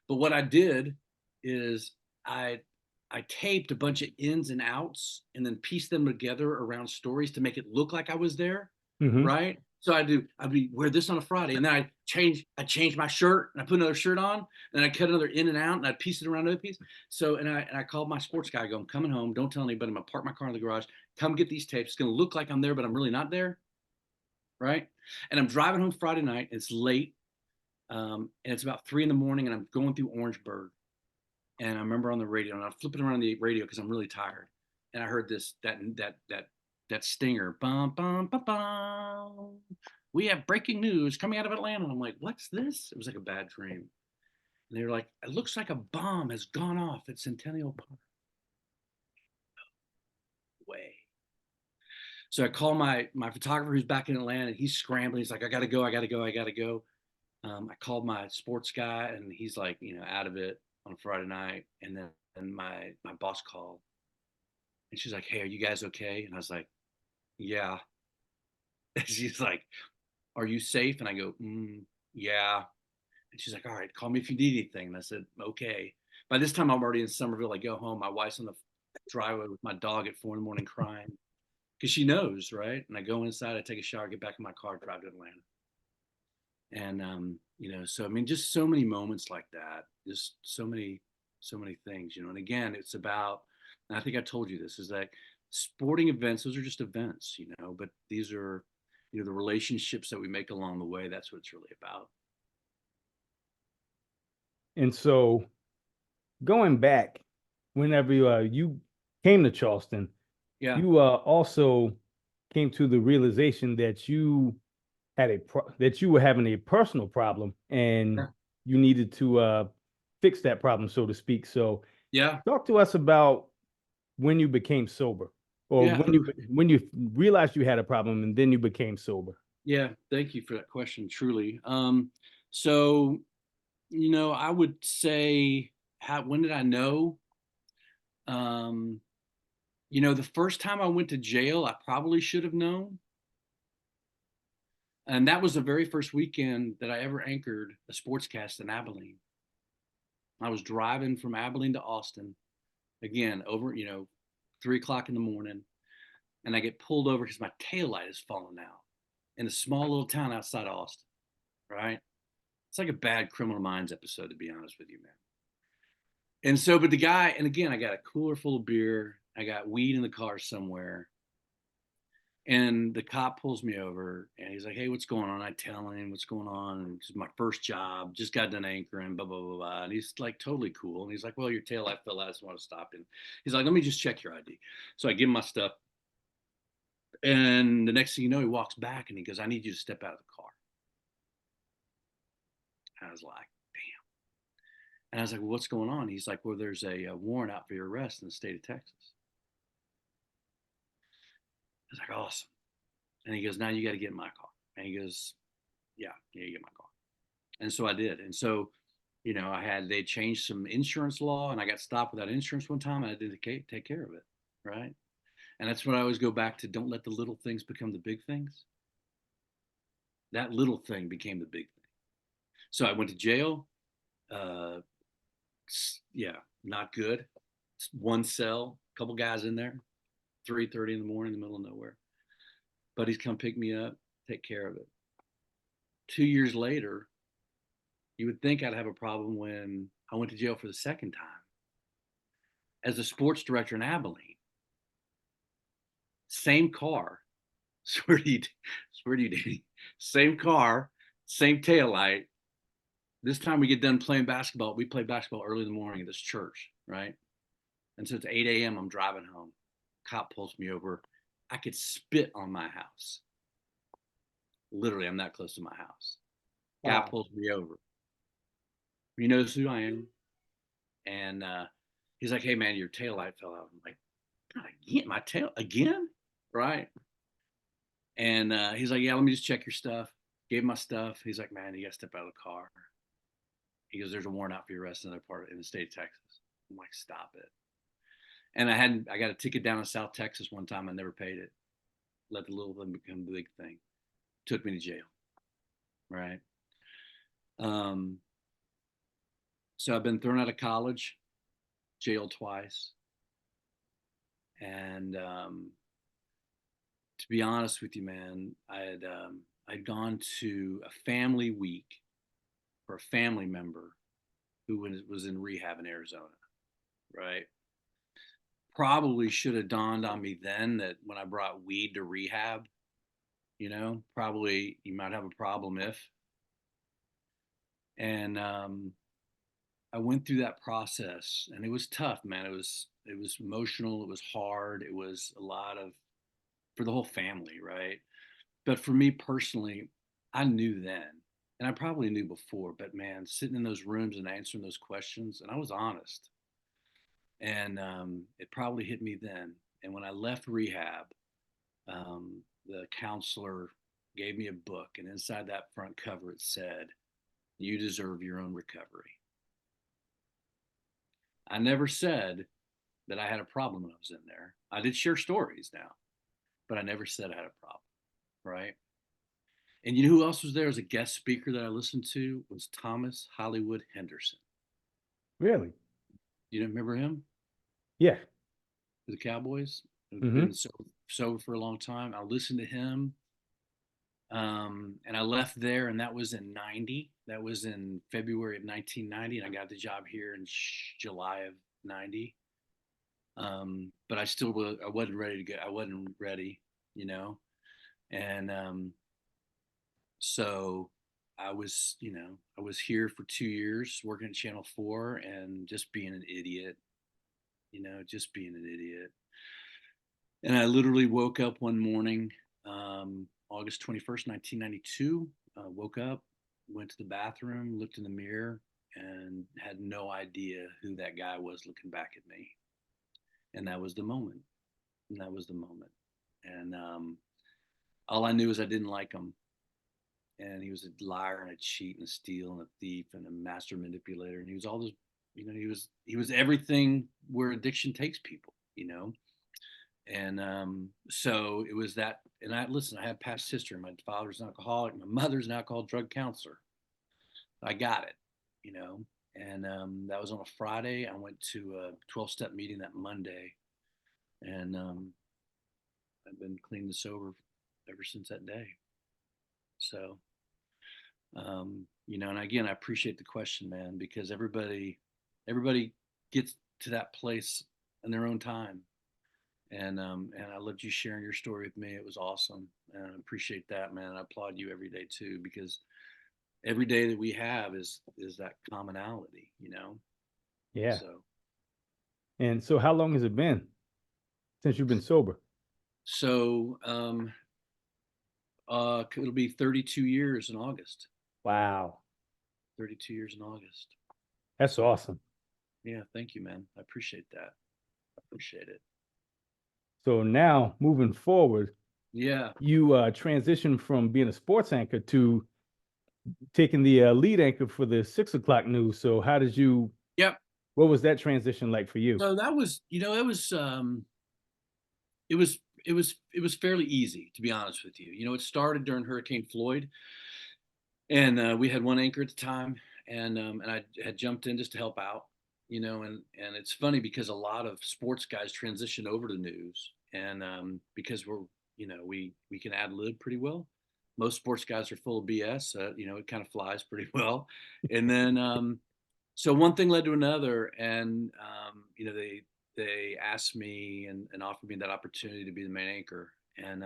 But what I did is I I taped a bunch of ins and outs and then pieced them together around stories to make it look like I was there,
Mm-hmm.
right? So I'd be wear this on a Friday, and then I change my shirt and I put another shirt on, and I cut another in and out, and I piece it around another piece. So and I called my sports guy. I go, I'm coming home. Don't tell anybody. I'm gonna park my car in the garage. Come get these tapes. It's gonna look like I'm there, but I'm really not there, right? And I'm driving home Friday night. It's late, and it's about 3 in the morning, and I'm going through Orangeburg, and I remember on the radio, and I'm flipping around the radio because I'm really tired, and I heard that stinger, bum bum bum bum. We have breaking news coming out of Atlanta. And I'm like, what's this? It was like a bad dream. And they were like, it looks like a bomb has gone off at Centennial Park. Way. So I call my photographer who's back in Atlanta, and he's scrambling. He's like, I gotta go, I gotta go, I gotta go. I called my sports guy, and he's like, out of it on Friday night. And then my boss called, and she's like, hey, are you guys okay? And I was like, yeah. And she's like, are you safe? And I go, yeah. And she's like, all right, call me if you need anything. And I said, okay. By this time, I'm already in Somerville. I go home. My wife's on the driveway with my dog at 4 in the morning crying because she knows, right? And I go inside, I take a shower, get back in my car, drive to Atlanta. And so I mean, just so many moments like that, just so many things, and again, it's about, and I think I told you this, is that sporting events, those are just events, but these are, the relationships that we make along the way. That's what it's really about.
And so going back, whenever you came to Charleston,
Yeah.
you also came to the realization that you that you were having a personal problem and
Yeah.
you needed to fix that problem, so to speak. So
Yeah.
talk to us about when you became sober, or
Yeah.
when you realized you had a problem and then you became sober.
Yeah. Thank you for that question. Truly. So, I would say, when did I know? Um, the first time I went to jail, I probably should have known. And that was the very first weekend that I ever anchored a sportscast in Abilene. I was driving from Abilene to Austin, again, over, 3 o'clock in the morning. And I get pulled over because my taillight is falling out in a small little town outside Austin, right? It's like a bad Criminal Minds episode, to be honest with you, man. And so, but the guy, and again, I got a cooler full of beer. I got weed in the car somewhere. And the cop pulls me over and he's like, hey, what's going on? I tell him what's going on. And it's my first job, just got done anchoring, blah, blah, blah, blah. And he's like totally cool. And he's like, well, your taillight fell out. I just want to stop. And he's like, let me just check your ID. So I give him my stuff. And the next thing you know, he walks back and he goes, I need you to step out of the car. And I was like, damn. And I was like, well, what's going on? He's like, well, there's a warrant out for your arrest in the state of Texas. I was like, awesome. And he goes, now you got to get in my car. And he goes, yeah, you get my car. And so I did. And so, they changed some insurance law and I got stopped without insurance one time and I didn't take care of it. Right. And that's when I always go back to, don't let the little things become the big things. That little thing became the big thing. So I went to jail. Uh, yeah, not good. One cell, a couple guys in there, 3:30 in the morning in the middle of nowhere. Buddies come pick me up, take care of it. 2 years later, you would think I'd have a problem when I went to jail for the second time as a sports director in Abilene. Same car. Swear to you, Danny. Same car, same taillight. This time we get done playing basketball. We play basketball early in the morning at this church, right? And so it's 8 a.m. I'm driving home. Cop pulls me over. I could spit on my house. Literally, I'm that close to my house. Guy
Wow.
pulls me over. He knows who I am. And he's like, "Hey, man, your tail light fell out." I'm like, "God, again, my tail again?" Right. And he's like, "Yeah, let me just check your stuff." Gave him my stuff. He's like, "Man, you got to step out of the car." He goes, "There's a warrant out for your arrest in another part in the state of Texas." I'm like, "Stop it." And I got a ticket down in South Texas one time. I never paid it. Let the little thing become the big thing. Took me to jail. Right. Um, so I've been thrown out of college, jailed twice. And to be honest with you, man, I'd gone to a family week for a family member who was in rehab in Arizona, right? Probably should have dawned on me then that when I brought weed to rehab, probably you might have a problem if. And I went through that process, and it was tough, man. It was emotional. It was hard. It was a lot of for the whole family, right? But for me personally, I knew then, and I probably knew before, but man, sitting in those rooms and answering those questions, and I was honest, and it probably hit me then. And when I left rehab, the counselor gave me a book, and inside that front cover it said, "You deserve your own recovery." I never said that I had a problem when I was in there. I did share stories now, but I never said I had a problem, right? And you know who else was there as a guest speaker that I listened to was Thomas Hollywood Henderson.
Really?
You don't remember him?
Yeah.
The Cowboys? Who've
Mm-hmm.
been sober for a long time. I listened to him. And I left there, and that was in 90. That was in February of 1990. And I got the job here in July of 90. But I wasn't ready to go. I wasn't ready, you know? And so I was here for 2 years working at Channel 4 and just being an idiot, just being an idiot. And I literally woke up one morning, August 21st, 1992. Woke up, went to the bathroom, looked in the mirror, and had no idea who that guy was looking back at me. And that was the moment. And that was the moment. And all I knew is I didn't like him. And he was a liar and a cheat and a steal and a thief and a master manipulator. And he was all this, he was everything where addiction takes people. And so it was that. And I had past history. My father's an alcoholic. My mother's an alcohol drug counselor. I got it, you know. And that was on a Friday. I went to a 12-step meeting that Monday, and I've been clean and sober ever since that day. So, and again, I appreciate the question, man, because everybody gets to that place in their own time. And I loved you sharing your story with me. It was awesome, and I appreciate that, man. I applaud you every day too, because every day that we have is that commonality.
Yeah.
So
And so how long has it been since you've been sober?
so it'll be 32 years in August.
Wow.
32 years in August.
That's
So
awesome.
yeah, thank you, man. I appreciate that. I appreciate it.
So now moving forward,
Yeah.
you transitioned from being a sports anchor to taking the lead anchor for the 6 o'clock news. So
Yep.
what was that transition like for you?
So that was, it was fairly easy, to be honest with you. It started during Hurricane Floyd, and we had one anchor at the time, and I had jumped in just to help out. And it's funny because a lot of sports guys transition over to news, and because we can ad lib pretty well. Most sports guys are full of BS. It kind of flies pretty well. And then so one thing led to another, and they asked me and offered me that opportunity to be the main anchor. And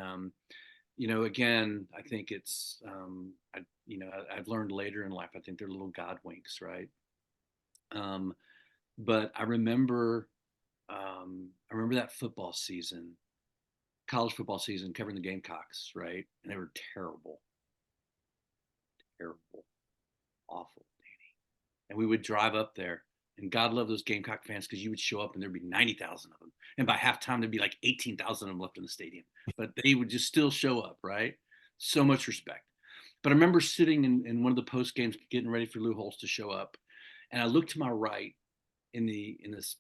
again, I think it's I've learned later in life. I think they're little God winks, right? Um, but I remember that football season, college football season, covering the Gamecocks, right? And they were terrible. terrible, awful, Danny. And we would drive up there, and God love those Gamecock fans because you would show up and there'd be 90,000 of them, and by halftime there'd be like 18,000 of them left in the stadium. But they would just still show up, right? So much respect. But I remember sitting in one of the post games, getting ready for Lou Holtz to show up, and I looked to my right in this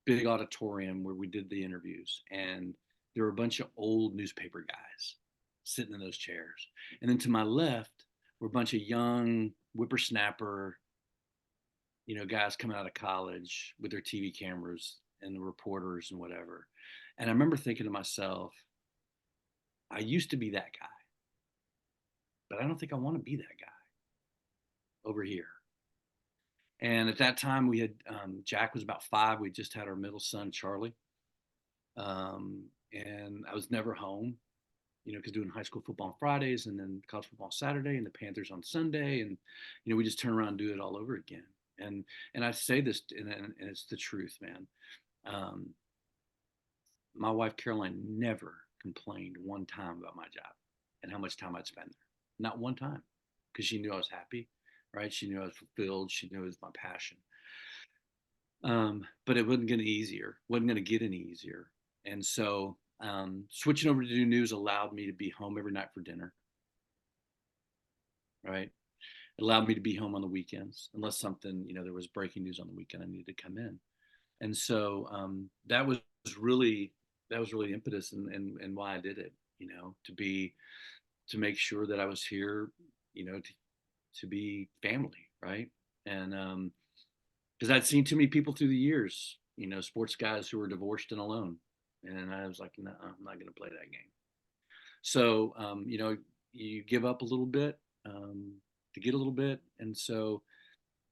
big auditorium where we did the interviews, and there were a bunch of old newspaper guys sitting in those chairs, and then to my left were a bunch of young whippersnapper, guys coming out of college with their TV cameras and the reporters and whatever. And I remember thinking to myself, I used to be that guy, but I don't think I want to be that guy over here. And at that time, we had Jack was about 5. We just had our middle son, Charlie. And I was never home, because doing high school football on Fridays and then college football on Saturday and the Panthers on Sunday. And, we just turn around and do it all over again. And I say this, and it's the truth, man. My wife, Caroline, never complained one time about my job and how much time I'd spend there. Not one time, because she knew I was happy, right? She knew I was fulfilled. She knew it was my passion. But it wasn't going to easier. Wasn't going to get any easier. And so switching over to do news allowed me to be home every night for dinner. Right. It allowed me to be home on the weekends, unless something, there was breaking news on the weekend, I needed to come in. And so that was really the impetus and why I did it, to make sure that I was here, to be family. Right. And because I'd seen too many people through the years, sports guys who were divorced and alone. And I was like, no, I'm not going to play that game. So, you give up a little bit to get a little bit. And so,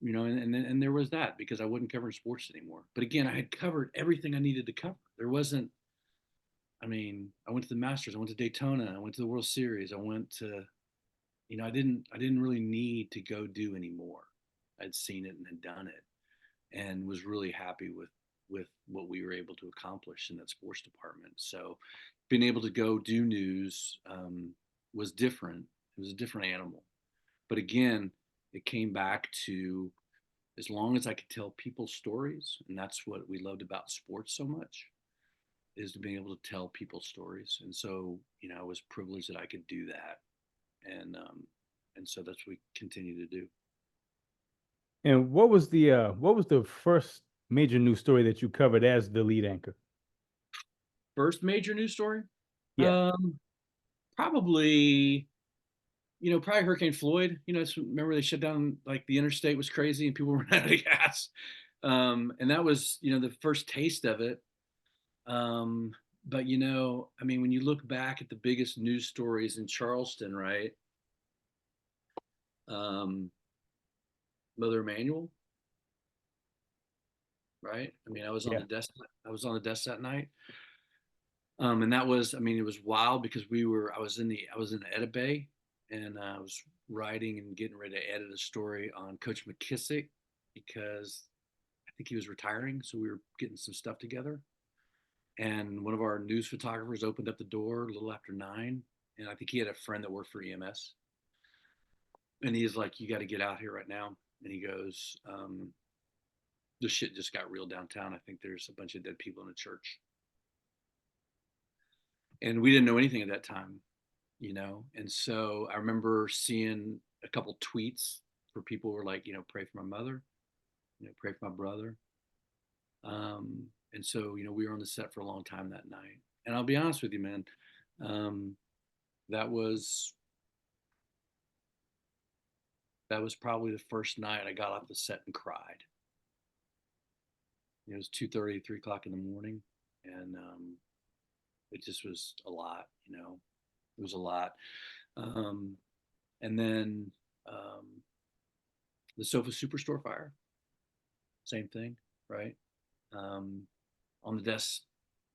and there was that, because I wasn't covering sports anymore. But again, I had covered everything I needed to cover. There wasn't, I went to the Masters, I went to Daytona, I went to the World Series, I went to, I didn't really need to go do anymore. I'd seen it and had done it, and was really happy with what we were able to accomplish in that sports department. So being able to go do news was different. It was a different animal. But again, it came back to, as long as I could tell people stories, and that's what we loved about sports so much, is to be able to tell people stories. And so, I was privileged that I could do that. And so that's what we continue to do.
And what was the first major news story that you covered as the lead anchor?
First major news story?
Yeah.
Probably, probably Hurricane Floyd. Remember they shut down, like, the interstate was crazy and people were out of gas. And that was, the first taste of it. But when you look back at the biggest news stories in Charleston, right? Mother Emanuel, right? I was on
Yeah.
the desk. I was on the desk that night. And that was, it was wild, because I was in the edit bay, and I was writing and getting ready to edit a story on Coach McKissick, because I think he was retiring. So we were getting some stuff together. And one of our news photographers opened up the door a little after 9. And I think he had a friend that worked for EMS. And he's like, "You got to get out here right now." And he goes, "The shit just got real downtown. I think there's a bunch of dead people in a church." And we didn't know anything at that time, And so I remember seeing a couple tweets where people were like, "Pray for my mother, pray for my brother." And so, we were on the set for a long time that night. And I'll be honest with you, man, that was probably the first night I got off the set and cried. It was 2:30, 3 o'clock in the morning, and it just was a lot. It was a lot. And then the Sofa Superstore fire, same thing, right? On the desk,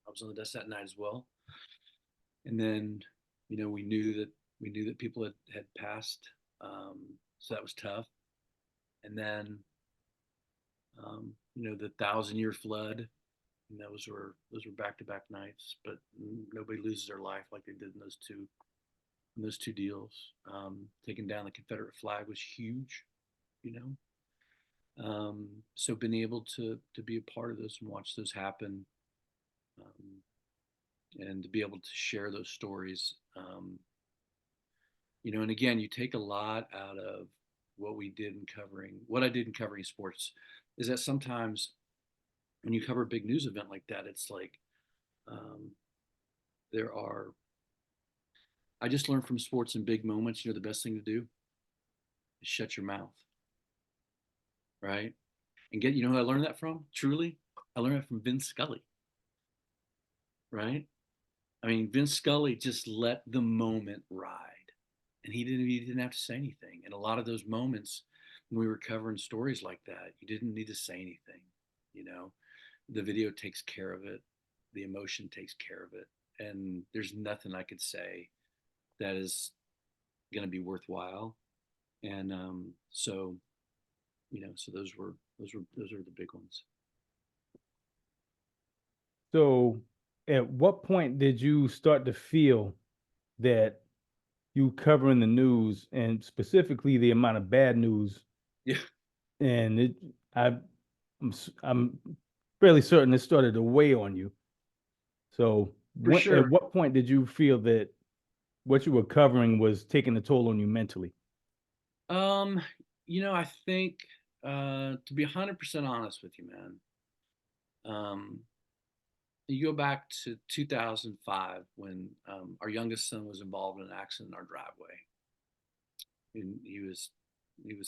I was on the desk that night as well. And then, we knew that people had passed, so that was tough. And then, the 1,000-year flood, and those were back-to-back nights. But nobody loses their life like they did in those two in those two deals. Taking down the Confederate flag was huge, you know. So being able to be a part of those and watch those happen, um, and to be able to share those stories, you know. And again, you take a lot out of what I did in covering sports, is that sometimes when you cover a big news event like that, it's like, um, there are. I just learned from sports in big moments. You know, the best thing to do is shut your mouth, right? And get, you know who I learned that from? Truly, I learned it from Vince Scully, right? I mean, Vince Scully just let the moment ride, and he didn't have to say anything. And a lot of those moments when we were covering stories like that, you didn't need to say anything. You know, the video takes care of it, the emotion takes care of it, and there's nothing I could say that is going to be worthwhile. And so, you know, so those are the big ones.
So, at what point did you start to feel that you covering the news and specifically the amount of bad news,
Yeah,
and I, I'm fairly certain it started to weigh on you. So,
for
at
sure.
what point did you feel that what you were covering was taking a toll on you mentally?
Um, you know, I think, to be 100% honest with you, man, um, you go back to 2005 when, our youngest son was involved in an accident in our driveway, and he was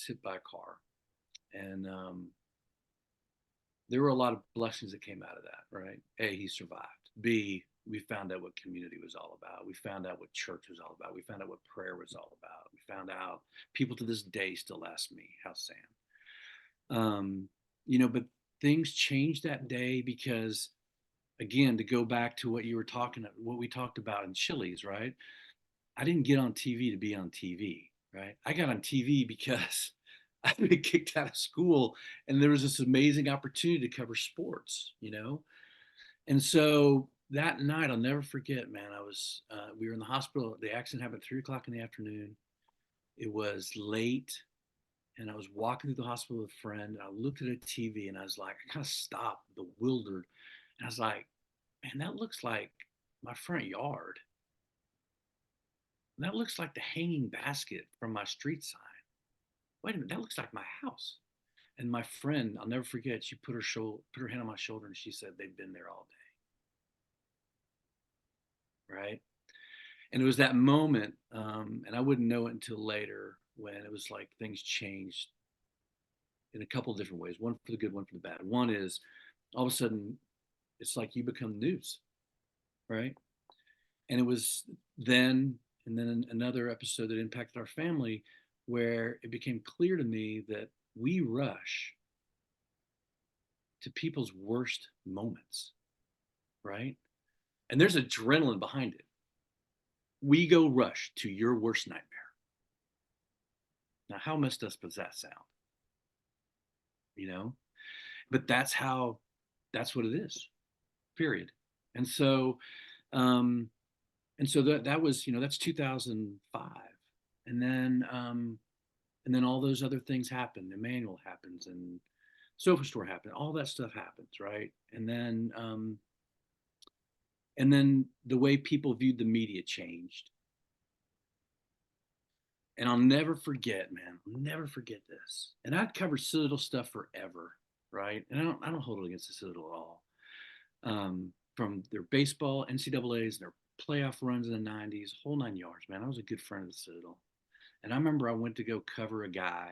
hit by a car, and there were a lot of blessings that came out of that. Right? A, he survived. B, we found out what community was all about. We found out what church was all about. We found out what prayer was all about. We found out, people to this day still ask me, how's Sam? You know, but things changed that day because, again, to go back to what we talked about in Chili's, right? I didn't get on TV to be on TV, right? I got on TV because I'd been kicked out of school, and there was this amazing opportunity to cover sports, you know? And so that night, I'll never forget, man. We were in the hospital. The accident happened at 3 o'clock in the afternoon. It was late, and I was walking through the hospital with a friend. And I looked at a TV, and I was like, I kind of stopped, bewildered. And I was like, man, that looks like my front yard. And that looks like the hanging basket from my street sign. Wait a minute, that looks like my house. And my friend, I'll never forget, she put her hand on my shoulder, and she said, they've been there all day, right? And it was that moment, and I wouldn't know it until later, when it was like things changed in a couple of different ways. One for the good, one for the bad. One is, all of a sudden, it's like you become news, right? And it was then, and then another episode that impacted our family, where it became clear to me that we rush to people's worst moments, right? And there's adrenaline behind it. We go rush to your worst nightmare. Now, how messed up does that sound? You know, but that's what it is, period. And so, um, that was, you know, that's 2005. And then all those other things happened. Emmanuel happens, and Sofa Store happened. All that stuff happens, right? And then the way people viewed the media changed. And I'll never forget, man. I'll never forget this. And I'd covered Citadel stuff forever, right? And I don't hold it against the Citadel at all. From their baseball, NCAA's, and their playoff runs in the '90s, whole 9 yards, man. I was a good friend of the Citadel. And I remember I went to go cover a guy.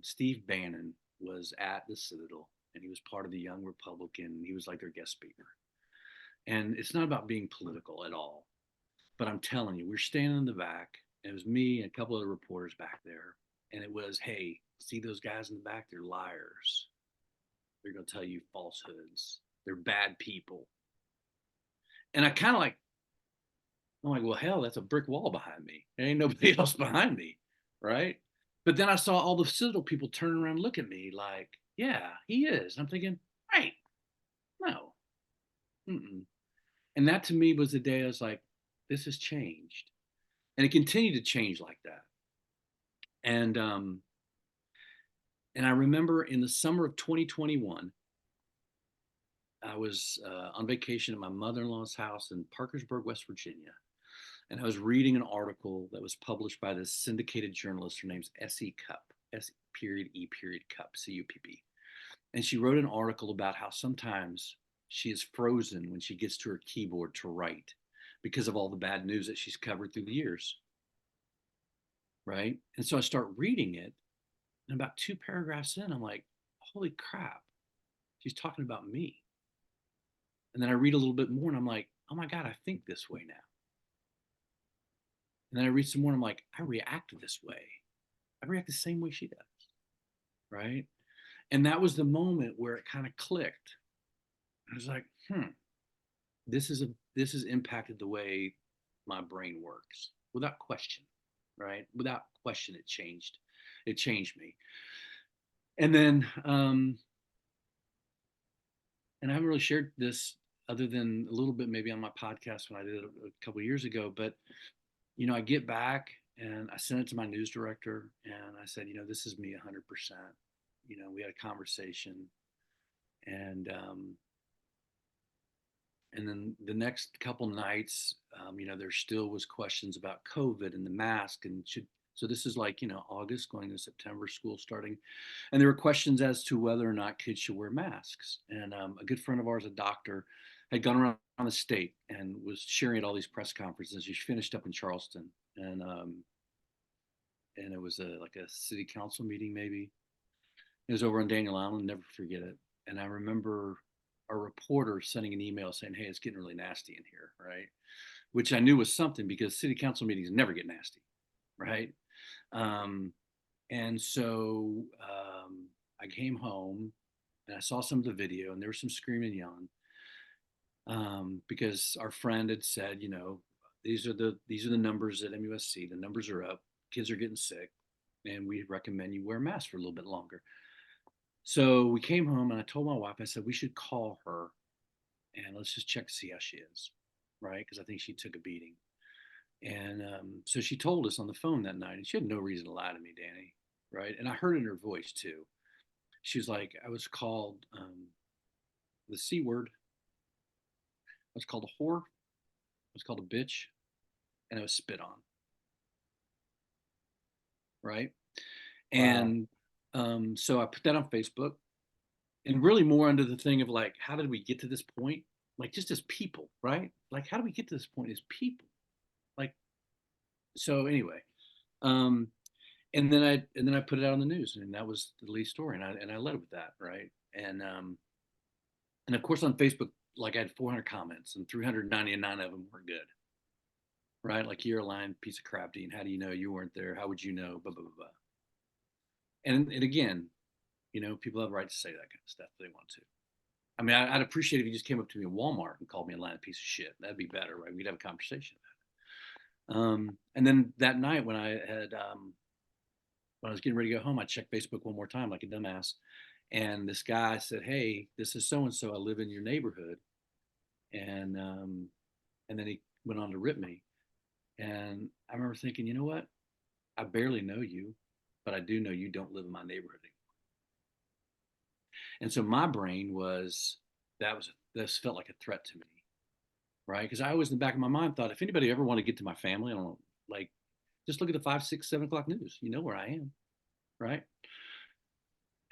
Steve Bannon was at the Citadel, and he was part of the Young Republican. He was like their guest speaker. And it's not about being political at all. But I'm telling you, we're standing in the back. And it was me and a couple of the reporters back there. And it was, hey, see those guys in the back? They're liars. They're going to tell you falsehoods. They're bad people. And I'm like, well, hell, that's a brick wall behind me. There ain't nobody else behind me, right? But then I saw all the Citadel people turn around and look at me like, yeah, he is. And I'm thinking, right, no. Mm-mm. And that to me was the day I was like, this has changed. And it continued to change like that. And I remember in the summer of 2021, I was on vacation at my mother-in-law's house in Parkersburg, West Virginia, and I was reading an article that was published by this syndicated journalist. Her name's S.E. Cupp, S period E period Cupp, Cupp, and she wrote an article about how sometimes she is frozen when she gets to her keyboard to write because of all the bad news that she's covered through the years, right? And so I start reading it, and about 2 paragraphs in, I'm like, holy crap, she's talking about me. And then I read a little bit more, and I'm like, oh my God, I think this way now. And then I read some more, and I'm like, I react this way. I react the same way she does, right? And that was the moment where it kind of clicked. I was like, this has impacted the way my brain works without question, right? Without question, it changed. It changed me. And then, and I haven't really shared this other than a little bit maybe on my podcast when I did it a couple of years ago, but I get back and I sent it to my news director and I said, this is me 100%. We had a conversation, and then the next couple nights, there still was questions about COVID and the mask, and so this is like August going to September, school starting, and there were questions as to whether or not kids should wear masks. And a good friend of ours, a doctor, had gone around the state and was sharing at all these press conferences. She finished up in Charleston, and it was like a city council meeting maybe. It was over on Daniel Island, never forget it. And I remember our reporter sending an email saying, hey, it's getting really nasty in here, right? Which I knew was something because city council meetings never get nasty, right? And so I came home and I saw some of the video, and there was some screaming and yelling, because our friend had said, these are the numbers at MUSC. The numbers are up. Kids are getting sick, and we recommend you wear a mask for a little bit longer. So we came home, and I told my wife, I said, we should call her and let's just check to see how she is, right? Because I think she took a beating. And so she told us on the phone that night, and she had no reason to lie to me, Danny, right? And I heard it in her voice too. She was like, I was called the C word, I was called a whore, I was called a bitch, and I was spit on, right?
Wow.
And so I put that on Facebook, and really more under the thing of like, how did we get to this point? Like, just as people, right? Like, how do we get to this point as people? Like, so anyway, um, and then I put it out on the news, and that was the lead story, and I led with that, right? And of course on Facebook, like I had 400 comments, and 399 of them were good, right? Like, you're a lying piece of crap, Dean. How do you know you weren't there? How would you know? Blah blah blah blah. And again, people have the right to say that kind of stuff if they want to. I mean, I'd appreciate if you just came up to me at Walmart and called me a lying piece of shit. That'd be better, right? We'd have a conversation about it. And then that night when I was getting ready to go home, I checked Facebook one more time like a dumbass. And this guy said, hey, this is so and so. I live in your neighborhood. And then he went on to rip me. And I remember thinking, you know what? I barely know you, but I do know you don't live in my neighborhood anymore. And so my brain was, this felt like a threat to me, right? Because I always in the back of my mind thought, if anybody ever want to get to my family, I don't know, like, just look at the 5, 6, 7 o'clock news. You know where I am, right?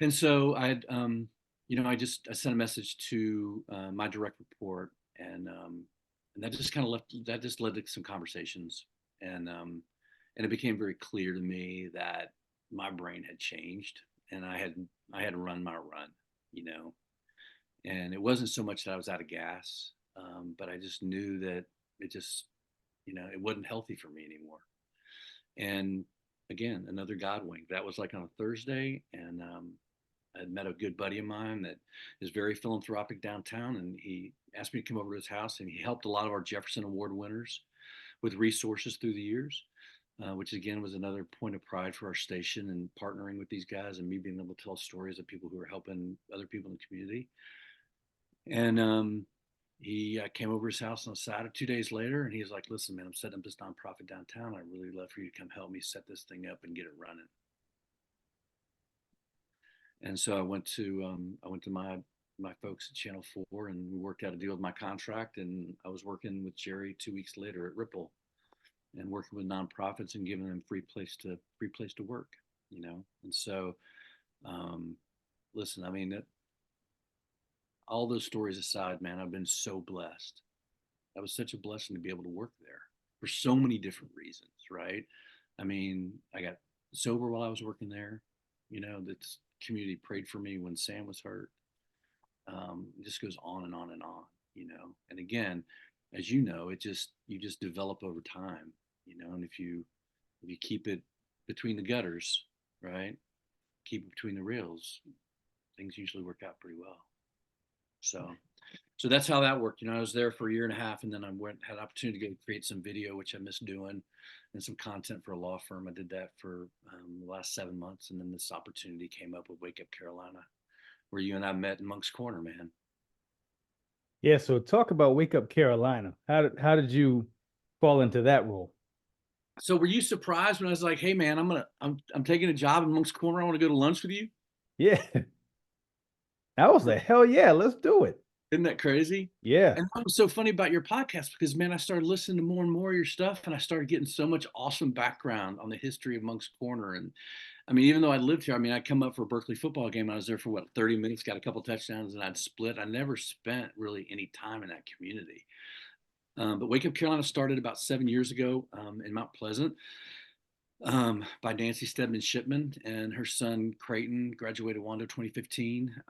And so I sent a message to my direct report, and that just kind of led to some conversations, and it became very clear to me that my brain had changed, and I had to run my run, you know, and it wasn't so much that I was out of gas, but I just knew that it just, it wasn't healthy for me anymore. And again, another God wink. That was like on a Thursday, and I had met a good buddy of mine that is very philanthropic downtown, and he asked me to come over to his house, and he helped a lot of our Jefferson Award winners with resources through the years, which again was another point of pride for our station and partnering with these guys and me being able to tell stories of people who are helping other people in the community. And He came over his house on a Saturday, 2 days later, and he's like, "Listen, man, I'm setting up this nonprofit downtown. I'd really love for you to come help me set this thing up and get it running." And so I went to my folks at Channel 4, and we worked out a deal with my contract. And I was working with Jerry 2 weeks later at Ripple, and working with nonprofits and giving them free place to work, you know. And so, um, listen, I mean, all those stories aside, man, I've been so blessed. That was such a blessing to be able to work there for so many different reasons, right? I mean, I got sober while I was working there. You know, the community prayed for me when Sam was hurt. It just goes on and on and on, you know. And again, as you know, you just develop over time, you know. And if you keep it between the gutters, right? Keep it between the rails, things usually work out pretty well. So so that's how that worked. You know, I was there for a year and a half, and then I had an opportunity to go create some video, which I missed doing, and some content for a law firm. I did that for the last 7 months, and then this opportunity came up with Wake Up Carolina, where you and I met in Monk's Corner, man.
Yeah, so talk about Wake Up Carolina. How did you fall into that role?
So were you surprised when I was like, "Hey, man, I'm taking a job in Monk's Corner. I want to go to lunch with you."
Yeah, I was like, hell yeah, let's do it.
Isn't that crazy?
Yeah.
And that was so funny about your podcast because, man, I started listening to more and more of your stuff, and I started getting so much awesome background on the history of Monk's Corner. And I mean, even though I lived here, I mean, I'd come up for a Berkeley football game. I was there for what, 30 minutes, got a couple touchdowns, and I'd split. I never spent really any time in that community. But Wake Up Carolina started about 7 years ago in Mount Pleasant, by Nancy Stedman Shipman, and her son Creighton graduated Wando 2015,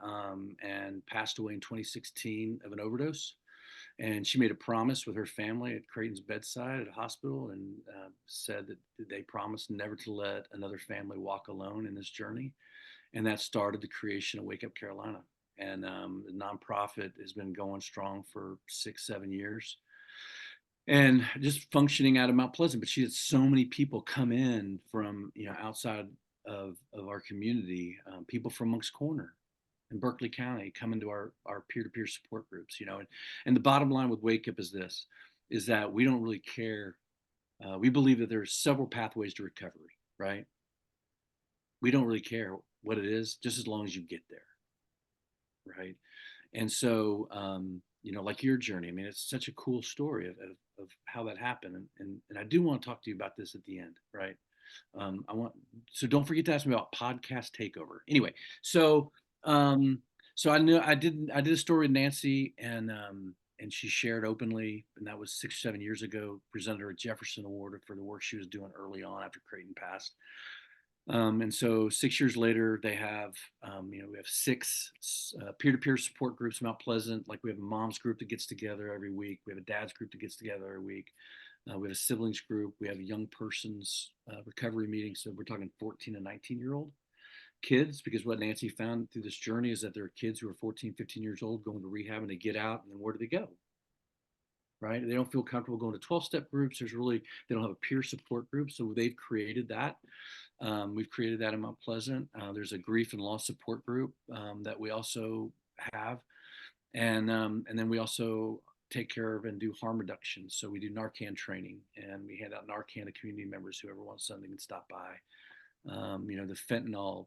and passed away in 2016 of an overdose. And she made a promise with her family at Creighton's bedside at a hospital, and said that they promised never to let another family walk alone in this journey. And that started the creation of Wake Up Carolina. And the nonprofit has been going strong for 6, 7 years, and just functioning out of Mount Pleasant. But she had so many people come in from, you know, outside of our community, people from Monk's Corner in Berkeley County come into our peer-to-peer support groups, you know. And the bottom line with Wake Up is this, is that we don't really care. We believe that there's several pathways to recovery, right? We don't really care what it is, just as long as you get there, right? And so, you know, like your journey, I mean, it's such a cool story of how that happened. And I do want to talk to you about this at the end, right? I want, so don't forget to ask me about podcast takeover. Anyway, so, so I did a story with Nancy, and she shared openly, and that was 6, 7 years ago, presented her a Jefferson Award for the work she was doing early on after Creighton passed. And so 6 years later, they have, you know, we have six peer-to-peer support groups in Mount Pleasant. Like we have a mom's group that gets together every week. We have a dad's group that gets together every week. We have a siblings group. We have a young person's recovery meeting. So we're talking 14 and 19-year-old kids, because what Nancy found through this journey is that there are kids who are 14, 15 years old going to rehab, and they get out, and then where do they go? Right? They don't feel comfortable going to 12-step groups. They don't have a peer support group. So they've created that. We've created that in Mount Pleasant. There's a grief and loss support group that we also have. And then we also take care of and do harm reduction. So we do Narcan training, and we hand out Narcan to community members. Whoever wants something can stop by. You know, the fentanyl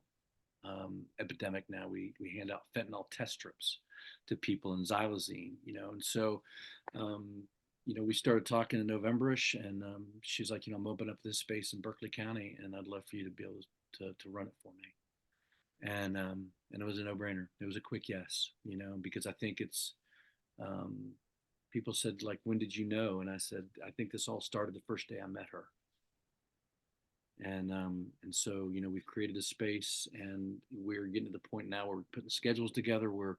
epidemic now, we hand out fentanyl test strips to people, and xylazine, you know. And so, you know, we started talking in Novemberish, and she's like, you know, I'm opening up this space in Berkeley County, and I'd love for you to be able to run it for me. And it was a no-brainer. It was a quick yes, you know, because I think it's, people said, like, when did you know? And I said, I think this all started the first day I met her. And so, you know, we've created a space, and we're getting to the point now where we're putting schedules together where,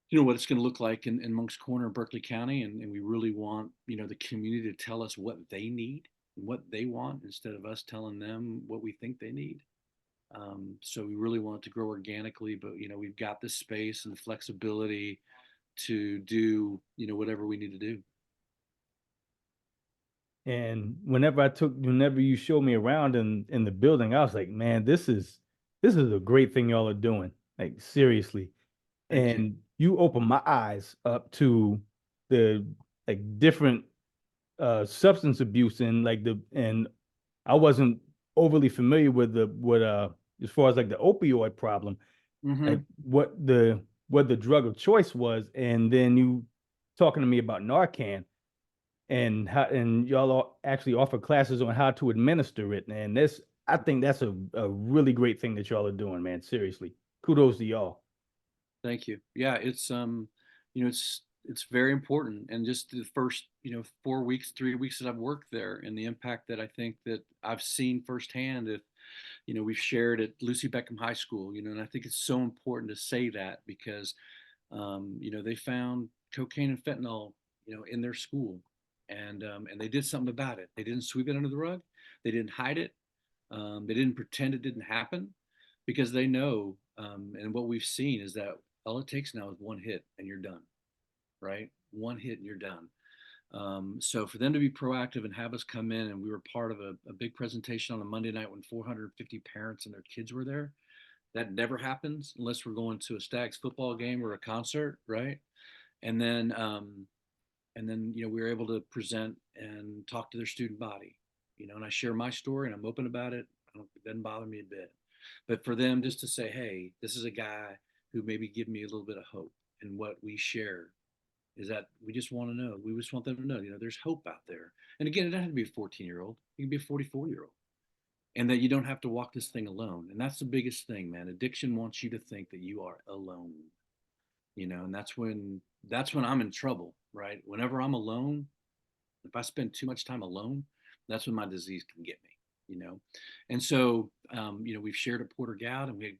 you know, what it's going to look like in Monk's Corner, Berkeley County. And we really want, you know, the community to tell us what they need and what they want, instead of us telling them what we think they need. So we really want it to grow organically, but, you know, we've got the space and the flexibility to do, you know, whatever we need to do.
And whenever you showed me around in the building, I was like, man, this is a great thing y'all are doing. Like seriously.
Thank you.
And you opened my eyes up to the like different substance abuse and I wasn't overly familiar with the what as far as like the opioid problem, like
Mm-hmm.
what the drug of choice was, and then you talking to me about Narcan and how and y'all actually offer classes on how to administer it, and this I think that's a really great thing that y'all are doing, man. Seriously, kudos to y'all.
Thank you. Yeah, it's very important. And just the first, 4 weeks, 3 weeks that I've worked there, and the impact that I think that I've seen firsthand. If we've shared at Lucy Beckham High School, and I think it's so important to say that because they found cocaine and fentanyl, in their school, and they did something about it. They didn't sweep it under the rug. They didn't hide it. They didn't pretend it didn't happen because they know. And what we've seen is that all it takes now is one hit and you're done, right? One hit and you're done. So for them to be proactive and have us come in, and we were part of a big presentation on a Monday night when 450 parents and their kids were there. That never happens unless we're going to a Stags football game or a concert, right? And then, we were able to present and talk to their student body, and I share my story and I'm open about it. It doesn't bother me a bit. But for them just to say, hey, this is a guy who maybe give me a little bit of hope. And what we share is that we just want to know. We just want them to know, there's hope out there. And again, it doesn't have to be a 14-year-old. It can be a 44-year-old. And that you don't have to walk this thing alone. And that's the biggest thing, man. Addiction wants you to think that you are alone. And that's when I'm in trouble, right? Whenever I'm alone, if I spend too much time alone, that's when my disease can get me. And so we've shared at Porter Goud and we had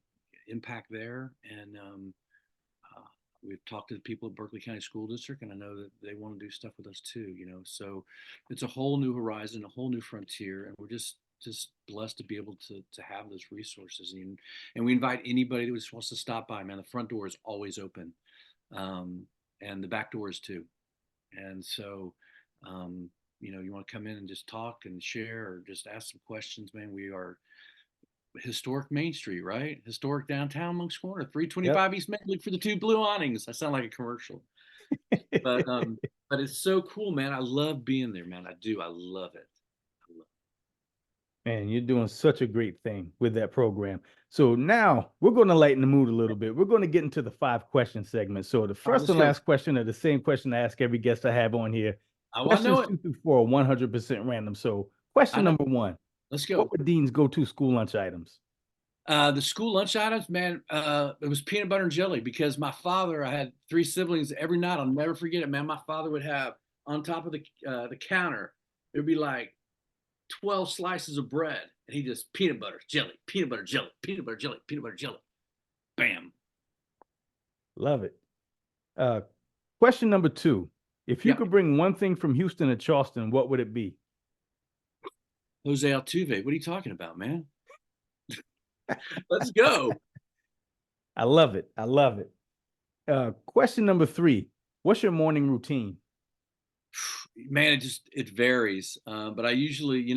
impact there, and we've talked to the people at Berkeley County School District, and I know that they want to do stuff with us too. So it's a whole new horizon, a whole new frontier, and we're just blessed to be able to have those resources, and we invite anybody that just wants to stop by. Man, the front door is always open, and the back doors too. And so you want to come in and just talk and share or just ask some questions, man. We are historic Main Street, right? Historic downtown Monk's Corner,
Yep.
325 East Main. Look for the two blue awnings. I sound like a commercial, but but it's so cool, man. I love being there, man. I do. I love it. I love
Man, you're doing such a great thing with that program. So now we're going to lighten the mood a little bit. We're going to get into the 5 question segment. So the
All right,
first
let's
and
go.
last question are the same question I ask every guest I have on here.
I want to know
Questions
it.
2 through 4 are 100% random. So
I
question
know.
number 1,
Let's
what
go.
were Dean's go-to school lunch items?
The school lunch items, man, it was peanut butter and jelly because my father, I had 3 siblings. Every night, I'll never forget it, man. My father would have on top of the counter, there'd be like 12 slices of bread, and he just peanut butter, jelly, peanut butter, jelly, peanut butter, jelly, peanut butter, jelly. Bam.
Love it. Uh, question number 2, if you
Yep.
could bring one thing from Houston to Charleston, what would it be?
Jose Altuve. What are you talking about, man? Let's go.
I love it. I love it. Question number 3, what's your morning routine?
Man, it varies. But I usually,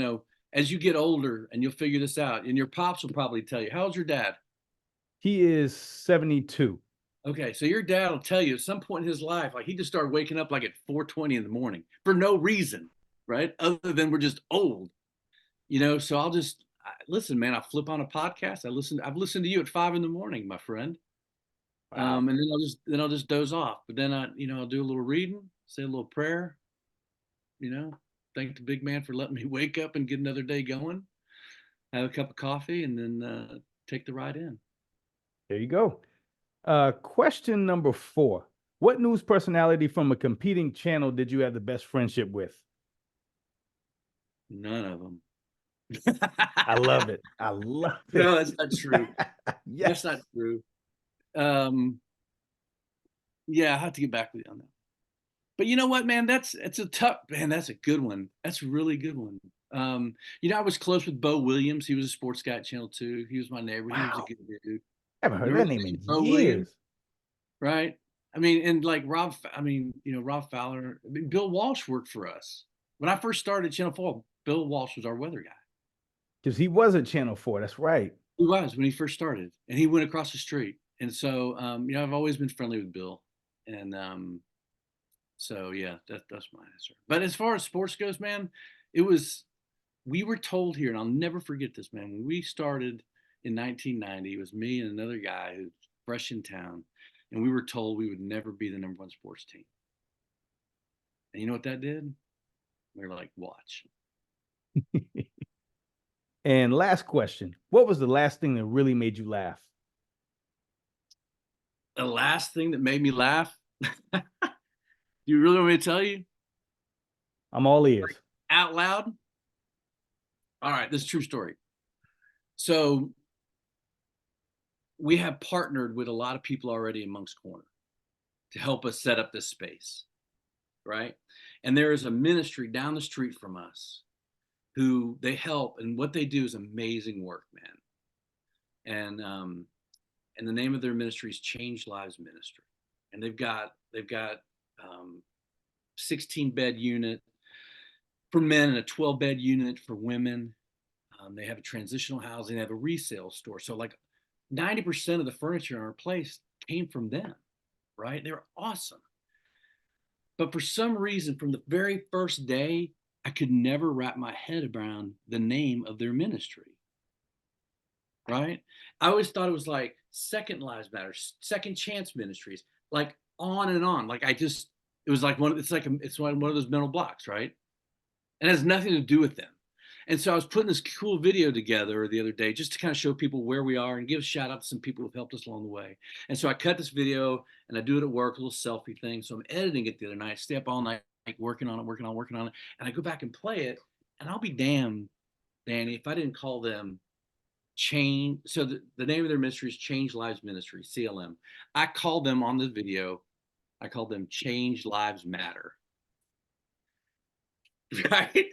as you get older, and you'll figure this out, and your pops will probably tell you. How old's your dad?
He is 72.
Okay, so your dad will tell you at some point in his life, like he just started waking up like at 4:20 in the morning for no reason, right? Other than we're just old, So listen, man. I flip on a podcast. I've listened to you at 5 in the morning, my friend.
Wow.
And then I'll just doze off. But then I'll do a little reading, say a little prayer, thank the big man for letting me wake up and get another day going. Have a cup of coffee, and then take the ride in.
There you go. Question number 4. What news personality from a competing channel did you have the best friendship with?
None of them.
I love it. I love
No,
it.
that's not true. That's
Yes.
not true. Um, yeah, I have to get back with you on that. But you know what, man? It's a tough man. That's a good one. That's a really good one. I was close with Bo Williams. He was a sports guy at Channel 2. He was my neighbor. He was a
Wow.
good dude.
I haven't heard
Remember
that
his
name
name,
in
Bo Williams,
years.
right? I mean, and like Rob Fowler. I mean, Bill Walsh worked for us when I first started Channel 4. Bill Walsh was our weather guy.
Because he was at Channel 4. That's right.
He was when he first started, and he went across the street. And so, I've always been friendly with Bill, and So yeah, that's my answer. But as far as sports goes, man, we were told here, and I'll never forget this, man. When we started in 1990, it was me and another guy who's fresh in town, and we were told we would never be the number one sports team. And you know what that did? We were like, watch.
And last question, what was the last thing that really made you laugh?
The last thing that made me laugh. Do you really want me to tell you
I'm all ears.
out loud? All right, this is a true story. So we have partnered with a lot of people already in Monk's Corner to help us set up this space, right? And there is a ministry down the street from us who they help, and what they do is amazing work, man. And the name of their ministry is Change Lives Ministry, and they've got 16-bed unit for men and a 12-bed unit for women. They have a transitional housing. They have a resale store. So like 90% of the furniture in our place came from them, right? They're awesome. But for some reason, from the very first day, I could never wrap my head around the name of their ministry, right? I always thought it was like Second Lives Matter, Second Chance Ministries, like on and on. Like it was like it's one of those mental blocks, right? And it has nothing to do with them. And so I was putting this cool video together the other day just to kind of show people where we are and give a shout out to some people who've helped us along the way. And so I cut this video and I do it at work, a little selfie thing. So I'm editing it the other night, stay up all night, like working on it. And I go back and play it. And I'll be damned, Danny, if I didn't call them Change. So the name of their ministry is Change Lives Ministry, CLM. I called them on the video, I called them Change Lives Matter. Right?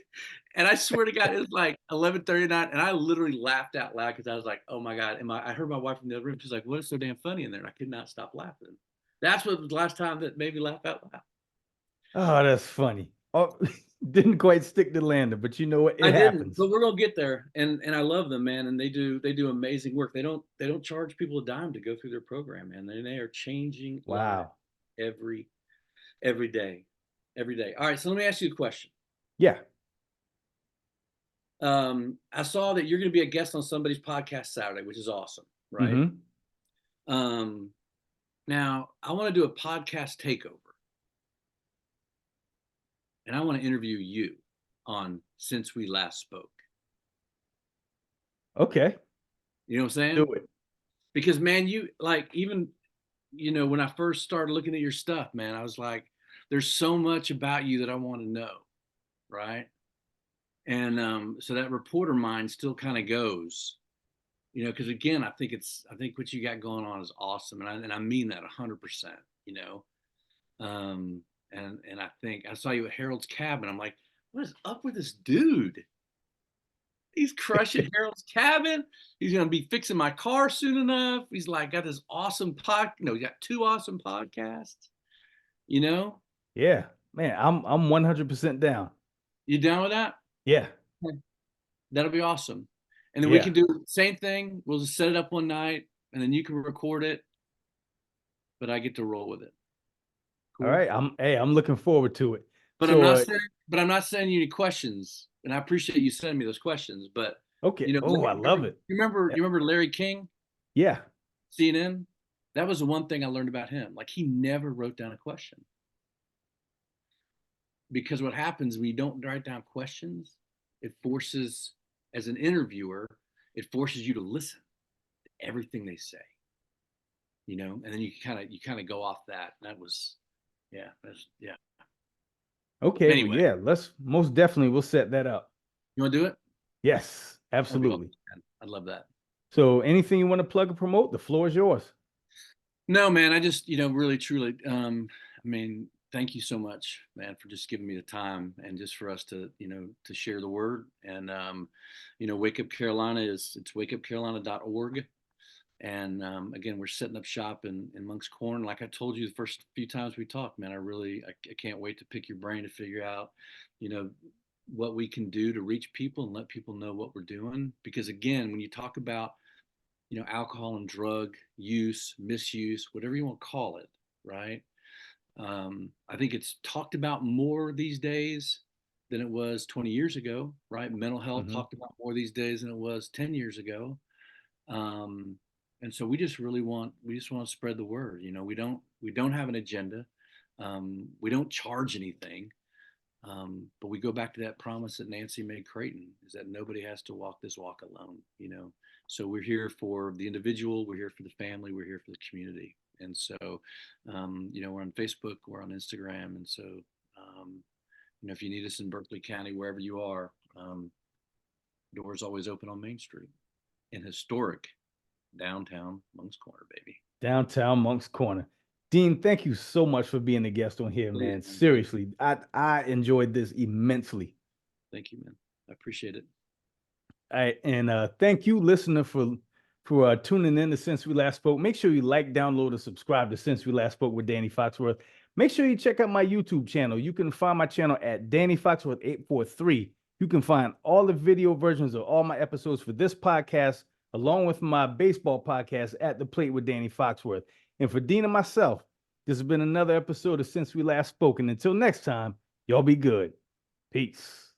And I swear to God, it was like 11:39, and I literally laughed out loud because I was like, "Oh my God!" And I heard my wife from the other room. She's like, "What is so damn funny in there?" And I could not stop laughing. That's what was the last time that made me laugh out loud.
Oh, that's funny. Oh, didn't quite stick to landing, but you know what?
I
It
didn't,
happens.
but we're gonna get there. And I love them, man. And they do amazing work. They don't charge people a dime to go through their program, man. They are changing lives
Wow.
every every day, every day. All right, so let me ask you a question.
Yeah.
I saw that you're going to be a guest on somebody's podcast Saturday, which is awesome, right?
Mm-hmm.
Um, now I want to do a podcast takeover, and I want to interview you on Since We Last Spoke.
Okay.
You know what I'm
Do
saying?
it.
Because man, you like even when I first started looking at your stuff, man, I was like, there's so much about you that I want to know, right? And so that reporter mind still kind of goes, because again, I think what you got going on is awesome, and I mean that 100%. You know, um, and I think I saw you at Harold's Cabin. I'm like, what is up with this dude? He's crushing Harold's Cabin. He's gonna be fixing my car soon enough. He's like got this awesome he got two awesome podcasts. You know,
Yeah. Man, I'm 100% down.
you down with that?
Yeah.
That'll be awesome. And then we
Yeah.
can do the same thing. We'll just set it up one night, and then you can record it, but I get to roll with it.
All
Cool.
right. I'm looking forward to it.
But I'm
So
not saying, but I'm not sending you any questions, and I appreciate you sending me those questions. But
okay. Oh, I love it. Yeah.
you remember Larry King,
Yeah.
CNN? That was the one thing I learned about him. Like he never wrote down a question, because what happens when you don't write down questions, it forces, as an interviewer, it forces you to listen to everything they say. And then you kind of go off that. That was, yeah, yeah.
Okay. Well,
Anyway,
yeah, let's most definitely we'll set that up.
you want to do it?
Yes,
That'd be awesome,
absolutely.
man. I'd love that.
So anything you want to plug or promote, the floor is yours.
No, man, I just, really, truly, I mean, thank you so much, man, for just giving me the time and just for us to, to share the word. And, Wake Up Carolina it's wakeupcarolina.org. And again, we're setting up shop in Monk's Corn. Like I told you the first few times we talked, man, I can't wait to pick your brain to figure out, you know, what we can do to reach people and let people know what we're doing. Because again, when you talk about, alcohol and drug use, misuse, whatever you want to call it, right? I think it's talked about more these days than it was 20 years ago, right? Mental health
Hmm.
talked about more these days than it was 10 years ago. Um, and so we just want to spread the word. We don't have an agenda. We don't charge anything. But we go back to that promise that Nancy made Creighton, is that nobody has to walk this walk alone. So we're here for the individual, we're here for the family, we're here for the community. And so, we're on Facebook, we're on Instagram. And so, if you need us in Berkeley County, wherever you are, doors always open on Main Street in historic downtown Moncks Corner, baby.
Downtown Monk's Corner. Dean, thank you so much for being a guest on here,
Please,
man.
man. Thank you.
Seriously, I enjoyed this immensely.
Thank you, man. I appreciate it.
All right, and thank you, listener, for tuning in to Since We Last Spoke. Make sure you like, download, and subscribe to Since We Last Spoke with Danny Foxworth. Make sure you check out my YouTube channel. You can find my channel at Danny Foxworth 843. You can find all the video versions of all my episodes for this podcast, along with my baseball podcast at The Plate with Danny Foxworth. And for Dean and myself, this has been another episode of Since We Last Spoke. And until next time, y'all be good. Peace.